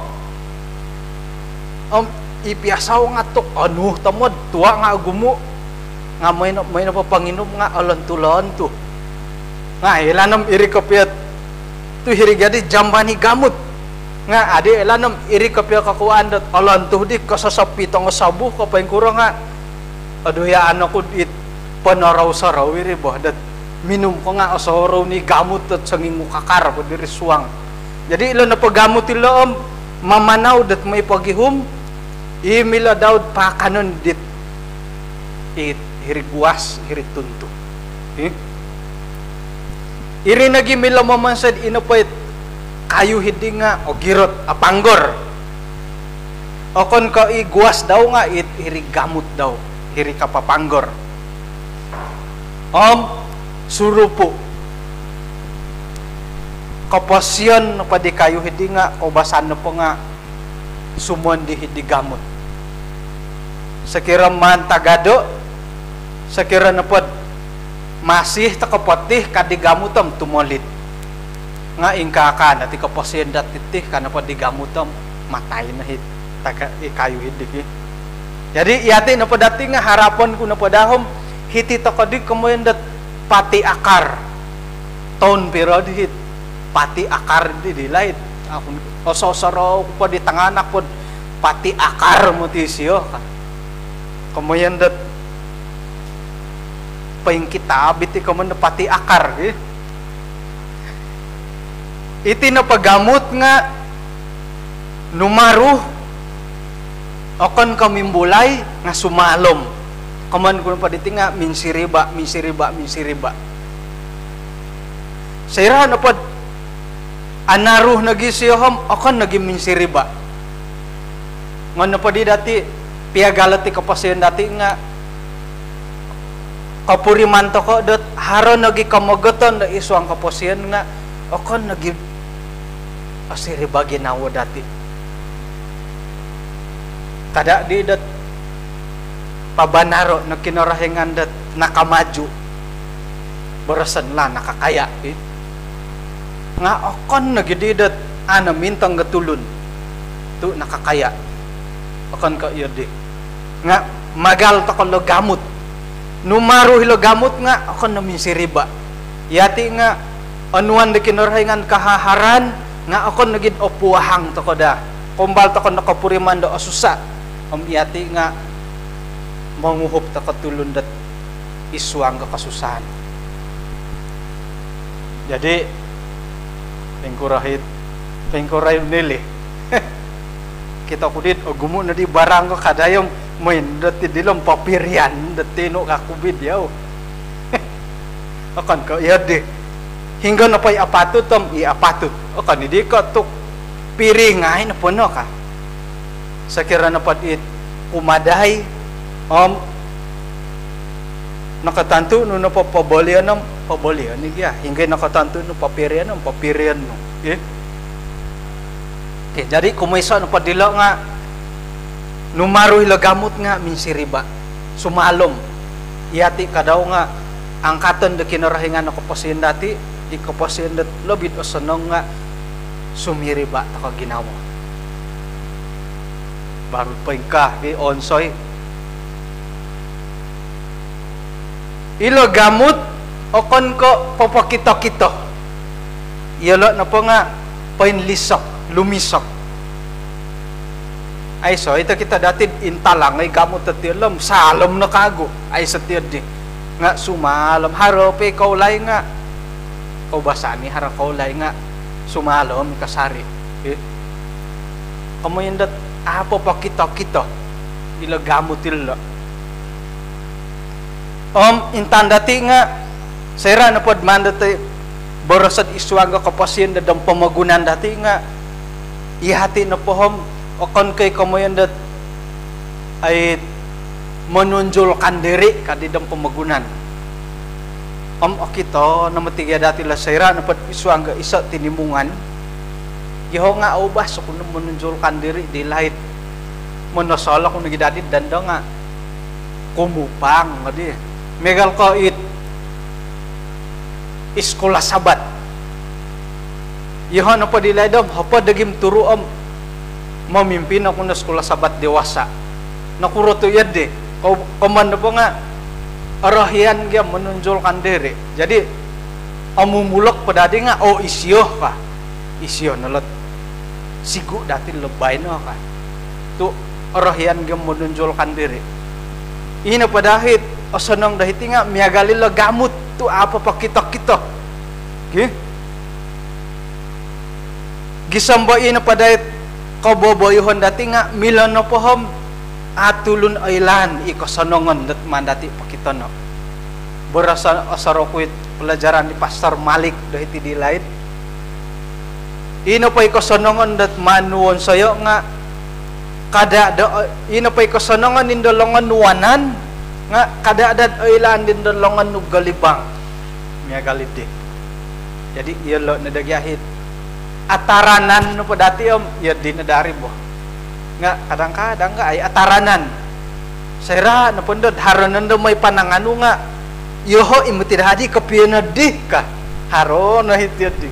ipiasaw nga tok tamod tuwa nga agumo nga may na papanginom nga alon tu nga ilanam iri kapiat tu hiri gadi jambani gamot nga adi elanam iri kapya kakuan dat alan tuh di kasasapitong sabuh kapain kurang nga aduh ya anak ko it panaraw-saraw iri bah dat minum ko nga asaraw ni gamot at sanging mukakar po diri suwang jadi ilo na pagamot ilo mamanaw dat may pagihum imila daw pakanon dit it hiriguas hiritunto iri nagi mila mamansad inapait kayu hidi nga o girot apanggor okon ka iguas daw nga hiri gamot daw hiri kapapanggor surupo kapasyan pa di kayu hidi nga kobasan na po nga sumon di hidi gamot sakira man tagado sakira na po masih takapatih kadigamutam tumolit nga ingkakan at ikapasyen dat titih kana pa digamutam matay na hit taka ikayo hidik jadi iyati na pa dati nga harapan ko na pa dahom hiti takadi kamoyan dat pati akar ton pero hit pati akar di dilaid akon ososoro ko pa di tanganak pod pati akar mo tisyo kamoyan dat paing kitabit ikaman pati akar iti na pagamot nga numaru okon kamimbulay nga sumalom kaman ko pa diti nga minsiriba sayra na pod anaruh nagisiyom okon nagi minsiriba ngano pa di dati piagalati kapasyen dati nga kapuriman to ko dot haro nagi kamogoton da iswang kapasyen nga okon nagi asiriba ginawa dati kada di dat pabanaro na kinarahingan dat nakamaju barasan la nakakaya nga okon nagididat ana mintang gatulon tu nakakaya okon ka iyadi nga magal to kon gamut numaru hilo gamut nga okon namin siriba yati nga anuan de kinarahingan kahaharan nga akon nagid opuahang to koda kumbal to kon nakapuriman do asusa iati nga manguhop ta katulon dat iswang ka kasusahan. Jadi pengkuray nili kita kudit o gumo na di barang ko kadayong main dati dilom papirian dati no kakubid yaw akan ka iya di hingga na pa'y apatut i-apatut akan hindi ka tuk piringay na puno ka sa kira na it kumaday nakatanto no na papabalian niya hingga nakatanto no papirian no okay, jadi kumaysa no padila nga numaroy lagamot nga minsiriba sumalom iyati kadaw nga angkatan de kinarahingan ako pasin dati di ko pasin dat lobit o sanong nga sumiriba ta ka ginawa baru pengka di onsoy ilo gamut okon ko papakito-kito ilo na po nga painlisok lumisok ay so ito kita dati intalang ay gamot at tilam salom na kago ay sa tiyad nga sumalam harope kaulay nga kau basani harap kaulay nga sumalam kasari kamu dat apa pa kita ila gamot tila intan dati nga sera na pod man dati borosat iswaga kapasyen dadang pamagunan dati nga ihati na pohom okon kay kamoyan dat ay menunjulkan diri kadidang pemagunan okito na matiga dati la sayra na pat iswang isa tinimungan iho nga ubah so kuno menunjulkan diri di lain monosala kuno gidadi danda nga kumupang ngadi megal ko it iskola sabat iho na pa di laidom hapa dagim turu mamimpin ako na sekolah sabat dewasa nakuroto yade komando po nga arahian dia menunjulkan diri jadi amumulok padadi nga isyo ka isyo nalot sigu dati lebay no ka tu arahian dia menunjulkan diri ina padahit asanang dahiti nga miagali lagamut tu apa pa kita okay? Gisamba ina padahit kaboboyhon dati nga milano pohom atulun ailan ikasanongon dat mandati pakitono berasa asarokuit pelajaran di Pastor Malik dahiti di lain ino pa ikasanongon dat manuon sayo nga kada ino pa ikasanongon indolongan nuwanan nga kada adat ailan indolongan nugalibang miya galide jadi iya lo nadagyahit ataranan no po dati ya dinadari mo nga kadang-kadang nga ay ataranan sayra no po haronan do may panangano nga yoho imutid haji kapiana di ka haro na hitid di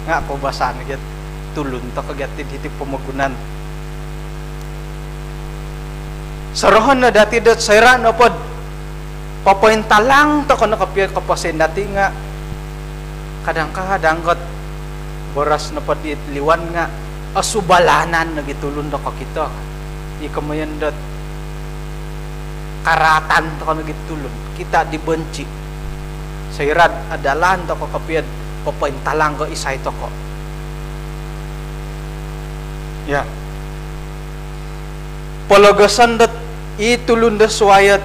nga ko basan get tulun to kagatid hiti pamagunan sarohon na dati dot sayra no po papointalang to kono kapian kapasen dati nga kadang-kadang got boras na padit liwan nga asubalanan nagitulon da kita ikamayan dat karatan to nagitulon kita dibenci sayrad adalan to kapiad papaintalang ko isay to ko ya palagasan dat itulon da suwayat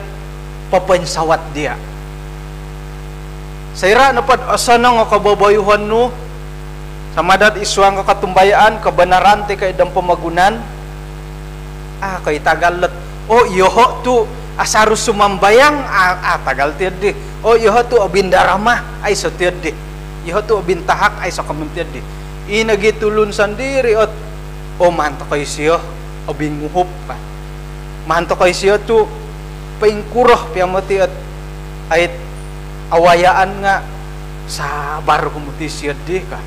papainsawat dia sayra na pad asana nga kababayuhan no samadat iswang katumbayaan kebenaran ti kay dang pamagunan kay tagalat yoho tu asarus sumambayang tagal tiadi yoho tu obindarama ay sa tiadi yoho tu obintahak ay sa kamuntiadi inagitulun sandiri manto kay siyo obinguhop pa manto kay siyo tu paingkuroh piyamati ay awayaan nga sabar kumuti siya di ka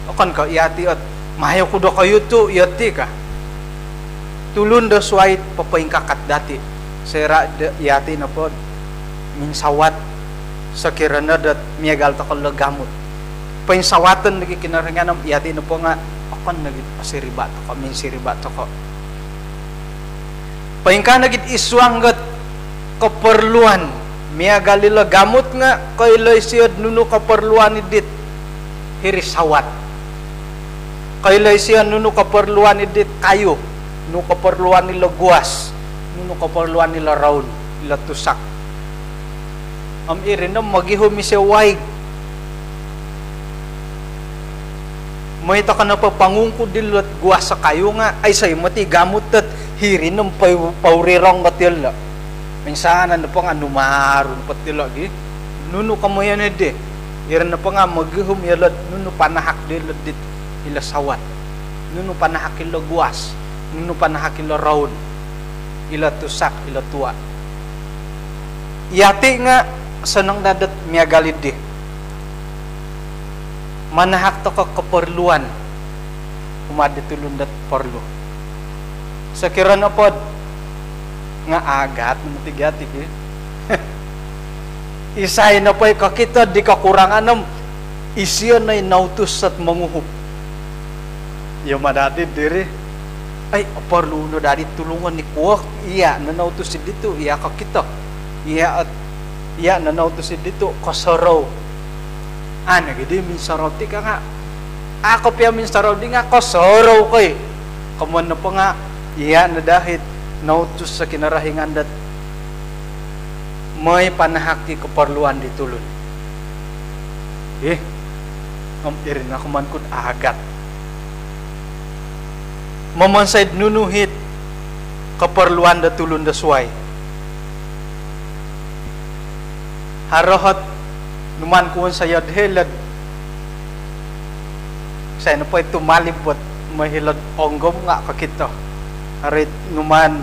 akan ka iati at mahayo ko do kayo to iati ka tulun do suwait papaingkakat dati sera iati na po minsawat sa kirana dat miyagal ta kalagamot sawatan lagi kinarangan iyati na po nga akan nagit pasiribat ako min siribat ako paingka nagit iswanggat keperluan miagalila gamut nga kailay siyad nuno keperluan idit hirisawat kailay siya nuno keperluan idit kayo nuno keperluan nila guas nuno keperluan nila raun ila tusak irin na magihom siya waig may ta ka na papangungkod dilat guas sa kayo nga ay say mati gamut at hirin ng paurirong katil na minsan na pa nga numaron patil lagi nuno kamoyan edi irin na pa nga magihom yalat nuno panahak dilat dit ila sawat nuno panahak ila guas nuno panahak ila raun ila tusak ila tua iyati nga sanang dadat miagalid di manahak to ka keperluan umadi tulun dat perlu sakirana pod nga agat mutigat iki isay na pay kakita di kakurangan ng isiyon na inautus at manguhup yung madati diri ay perlu no dari tulungan ni kuwak iya nanautus dito iya kakita iya at iya nanautus dito kasaraw ana gidi min saroti ka nga ako pia min saroti nga ko sorow koy kamuan na pa nga iya na dahit nautus sa kinarahingan dat may panahaki keperluan ditulun irin na kuman kun agat mamansaid nunuhit keperluan datulun dasway harohat numan kuwan sa yadhelad saya na po ito malibot mahilad onggom nga kakita arit numan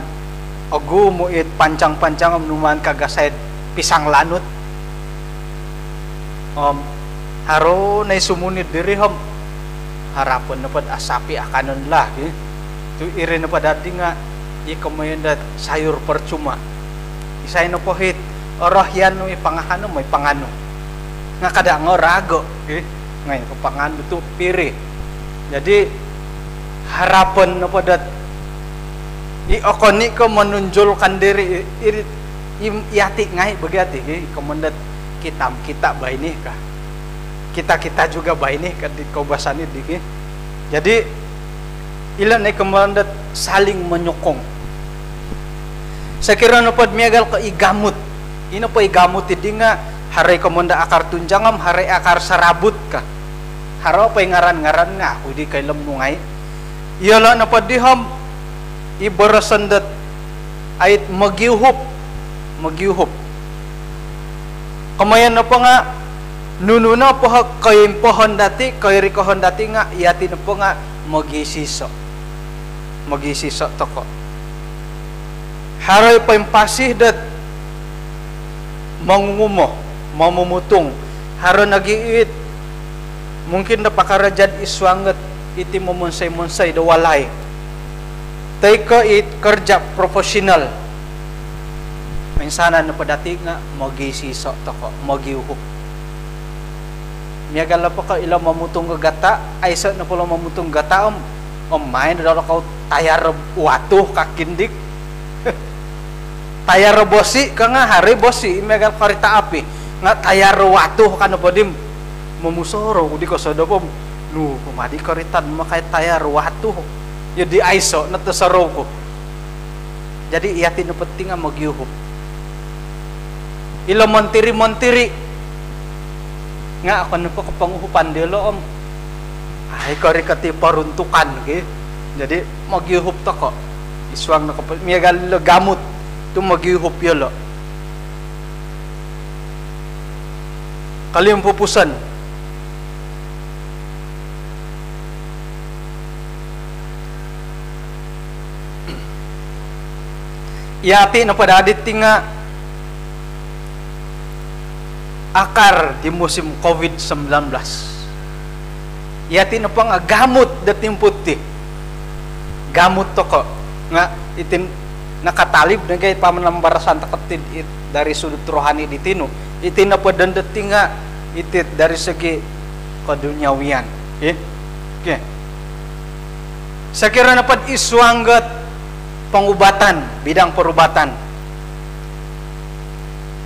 agu mo it pancang-pancang numan kagasayad pisang lanot haro na sumunid diri harapan na pad asapi akanon lah tu irin na padati nga ikamayan dat sayur percuma isay na po hit orahyan no ipangahano may pangano nga kada nga rago ngayon kapangan itu piri jadi harapan na padat iokoni ko menunjulkan diri iati ngai begati kemendat kita baik nih kah kita juga baik nih kan di kaubasan ini jadi ilan ay kemendat saling menyokong sekira na pad miagal ka igamut ino pa igamut idi nga haray kamunda akar tunjangam haray akar sarabut ka haro pa ngaran-ngaran nga ako di kay lamnungay iyala na padiham ibarasandat ayit magyuhup kamayan na pa nga nuno na pa kay pohon dati kay rikohon dati nga iyati na pa nga magisiso toko haray pa impasih dat mangungumo mamumutong haron nagiit mungkin napakarajad iswangat iti mumunsay-munsay dawalay tay ka it kerja profesional minsana na padati nga magisiso toko magiuhop miagala pa ka ila mamutong gata ay sa na pala mamutong gata main daw ka tayar watuh kakindik tayar bosi ka nga hari bosi miagal karita api nga tayar watuh kana podim mamusoro di ko sada pom nu pamadi karitan makay tayar watuh ya di aiso na tasaro ko jadi iyati na penting nga magyuhop ila montiri nga ako na po kapanguhupan dilo ay kari kati paruntukan jadi magyuhop ta ko iswang na kapal miyagal gamut tu magyuhop yolo kalim pupusan iyati na padadit nga akar di musim COVID-19 iyati na pang gamot dating puti gamot to ko nga itin nakatalib na kay pamanambarasan takatid dari sudut rohani ditino itin na padandating nga itit dari segi keduniawian. Okay. Sekira dapat iswanggat pengobatan, bidang perubatan.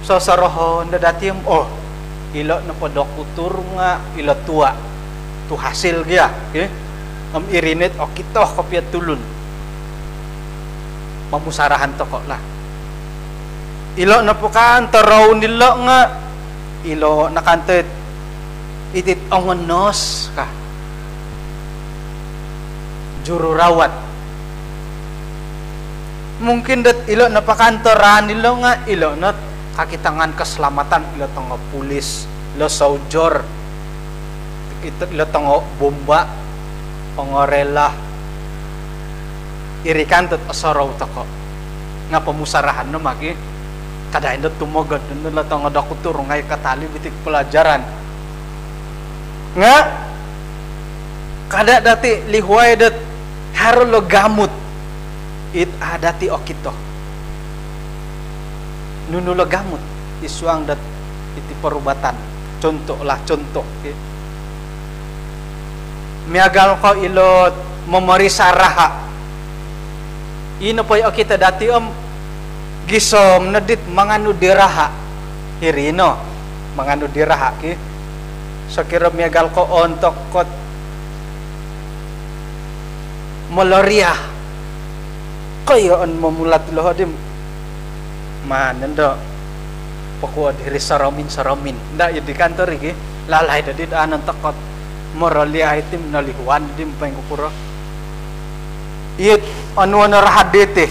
So saroho ndadatim ilo na doktor nga ilo tua tu hasil dia, irinit kita kopiat tulun. Mamusarahan to kok lah. Ilo na pukaan taraw nilo nga ilo nakantet itit ongonos ka juru rawat mungkin dat ilo na pakantoran nilo nga ilo na kakitangan keselamatan ilo tong pulis ilo soldier ilo tong bomba pengorela irikan tet asaraw toko nga pemusarahan no magi kada indot tumogod nung latang doktor ngay katali bitik pelajaran nga kada dati lihuay dat harolo gamut it adati okito nunulo gamut iswang dat iti perubatan contoh miagal ko ilot memerisa raha ino po okita dati gisom nadit manganu diraha hirino manganu diraha ki sakira miagal ko ontok kot malaria kayo on memulat lohodim manendo pokok diri saramin ndak ya di kantor iki lalai dadit anan takot malaria itim nalihuan dim pengkupura it anu rahadete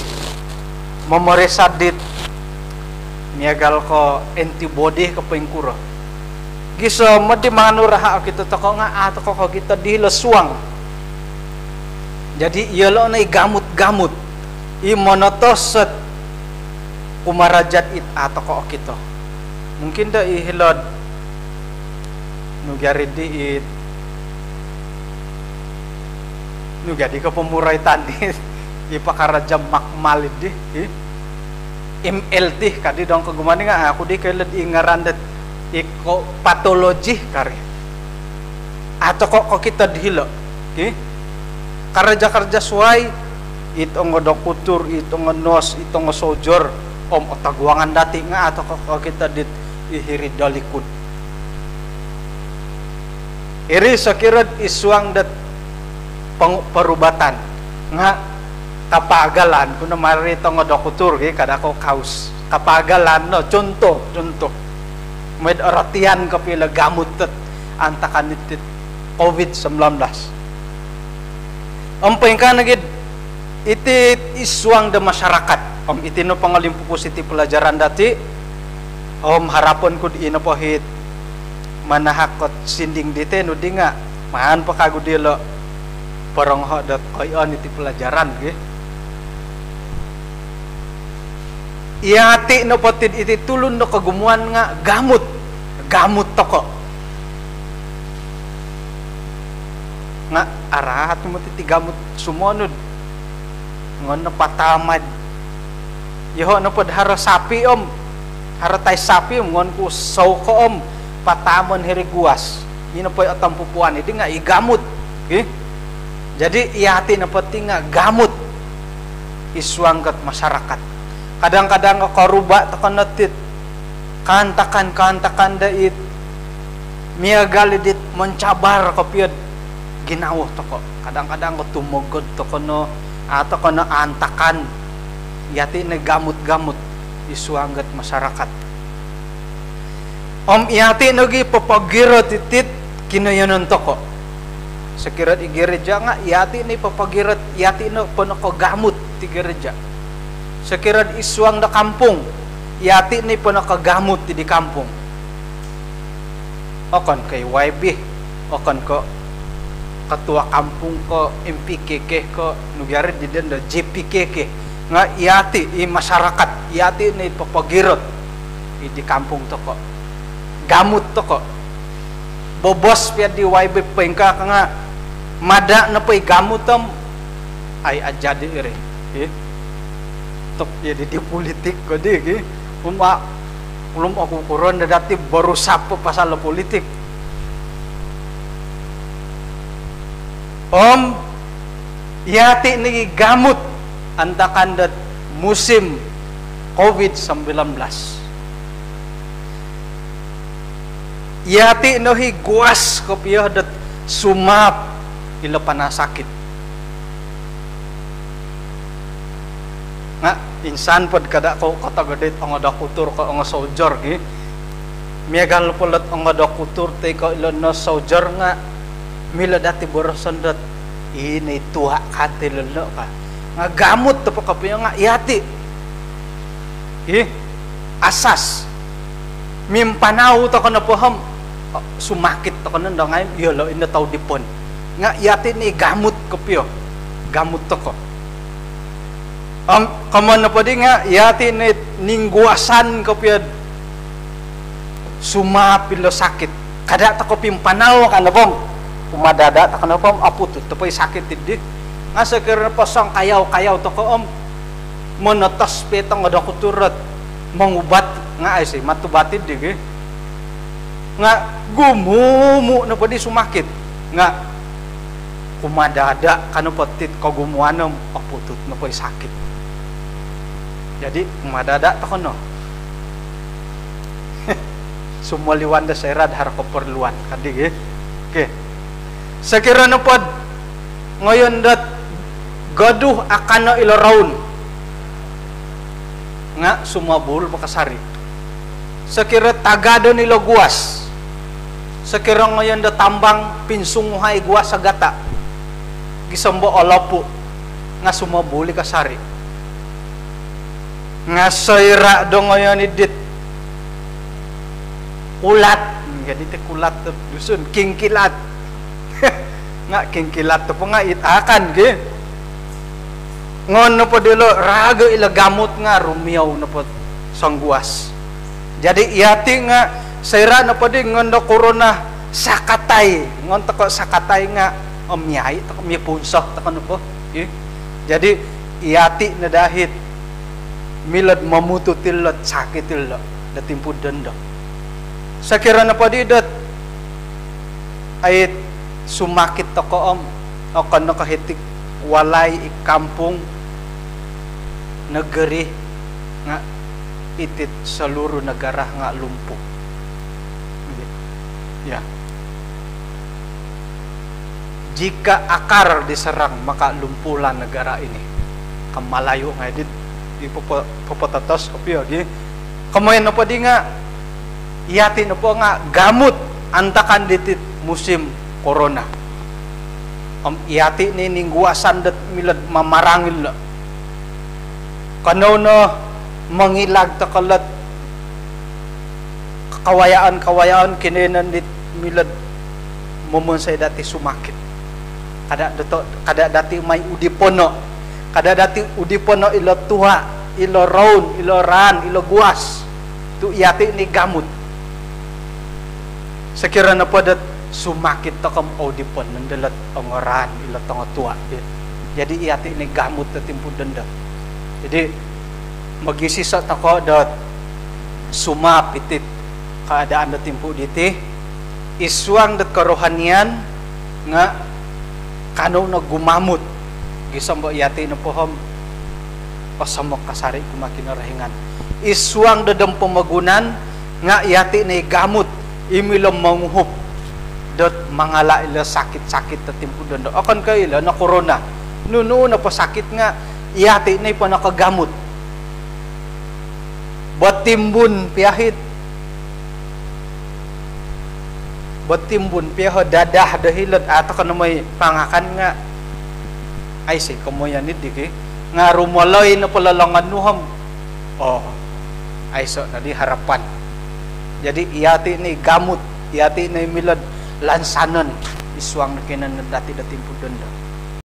memeresadit miagal ko antibody ke pengkura giso madi manganu raha kita toko nga atau ko kita dilesuang jadi ielo na gamut i monotoset umarajat it atau ko kita mungkin da ihilod nugari di it nugadi ke pemurai tani ipakaraja makmalid di MLT kadi dong kegumani nga aku di keled ingaran dat iko patologi kari atau kok kita dihilo karja suai itu ngodokutur itu ngenos itu ngesojor otaguangan dati nga atau kok kita dit ihiri dalikun iri sakirad iswang dat perubatan nga kapagalan kuno marito ngodokutur kada ko kaus kapagalan no contoh med aratian kapila gamut tet antakan itit COVID-19 pengkan nagid iti iswang de masyarakat itino pangalimpu positif pelajaran dati harapon ko di ino pohit manahakot sinding dite no di nga maan pa kagudilo parang hadat ayon iti pelajaran iati no potid iti tulun no kagumuan nga gamut toko nga arahat mo ti gamut sumonod ngon na patamad iho no pod haro sapi haro tay sapi ngon ku saw ko patamon hiriguas ino po atang pupuan idi nga igamut jadi iati no poti nga gamut iswanggat masyarakat kadang-kadang karuba tekan netit kantakan dait miagalidit mencabar kopiad ginawah toko kadang-kadang tumogod toko no atau kono antakan yati ne gamut iswanggat masyarakat yati nogi papagiro titit kinayonon toko sekirat igereja nga yati ni papagirat yati no pono ko gamut ti gereja sekirad iswang da kampung yati ni pono ko gamut di kampung okon kay YB okon ko ketua kampung ko MPKK ko nugari di denda JPKK nga yati i masyarakat yati ni papagirot di kampung toko gamut toko bobos pia di YB pengka nga mada na pay gamutom ay ajadi ire tok jadi di politik ko di ulum aku kuron dati baru sapo pasal politik Yati ni gamut antakan dat musim COVID-19. Yati nohi guas kopiah dat sumap ila panasakit. Nga insan pad kada ko katagadit ang ada kutur ko ang soldier gi. Miagal pulat ang ada kutur te ko ila na soldier nga mila dati borosan dat ini tuha kate lelo ka. Nga gamot to pa kapiya nga yati. Asas mimpanaw to kana poham sumakit to kana ngay yolo ina taw dipon nga yati ni gamut kapiyo gamut to ko kaman na pwede nga yati ni ningguasan kapiyo sumapilo sakit kada to ko pimpanaw kana pong umadada to kana pong aputut to pay sakit hindi nga sa kira pasang kayaw to ko monotos petang ada kuturat mangubat nga ay si matubatid di nga gumumu na pwede sumakit nga kumadada kano patit kagumuanam aputut na pwede sakit jadi kumadada ta kono sumaliwan da sairad har keperluan kadi okay sakira na pod ngayon dat gaduh akan na ilaraun nga sumabul makasari sakira tagado nila guas sakira ngayon da tambang pinsunghay guas sa gata gisambo olapo nga sumabuli kasari nga sayra do ngayon idit kulat jadi te kulat dusun kingkilat nga kingkilat to nga itakan ge ngon na po dilo raga ila gamot nga rumiyaw na po sangguas jadi yati nga sayra na po di ngon na corona sakatay ngon tako sakatay nga omyay tako mi punso tako no po jadi yati na dahit milad mamututilot sakitillo datimpud dendo sakira na po di dat ay sumakit tako o kano kahitik walay ikampung negeri nga itit seluruh negara nga lumpuh. Ya. Jika akar diserang maka lumpuhlah negara ini. Kamalayo nga dit di popatatos kopi lagi. Kamoy na po di nga yati na po nga gamut antakan ditit musim corona. Yati ni ningguasan dat milad mamarangil na kano na mangilag takalat kawayaan kinenan dit milad mumunsay dati sumakit kada dati may udipono kada dati udipono ilo tuha ilo raun ilo ran ilo guas tu yati ni gamut sakira na po dat sumakit to kam audipon nandalat ongoran ila tong tua jadi iati ni gamut ta timpud denda jadi magisisa ta ko dot sumapitit keadaan da timpu diti iswang dat karohanian nga kano na gumamut gisambo iati na pohom pasamok kasari kumakinarahingan iswang dadam pamagunan nga iati ni gamut imilom manguhup dot mangala ila sakit-sakit ta timpu dondo akan kay ila na corona nuno na pasakit nga iyati na pa nakagamot batimbun piyahit batimbun piyahod dadah dahilad ato ka na may pangakan nga ay si kamoyanid di nga rumaloy na palalangan nuham ay so na di harapan jadi iyati ni gamut iyati na milad lansanan iswang na kinan dati-dati po doon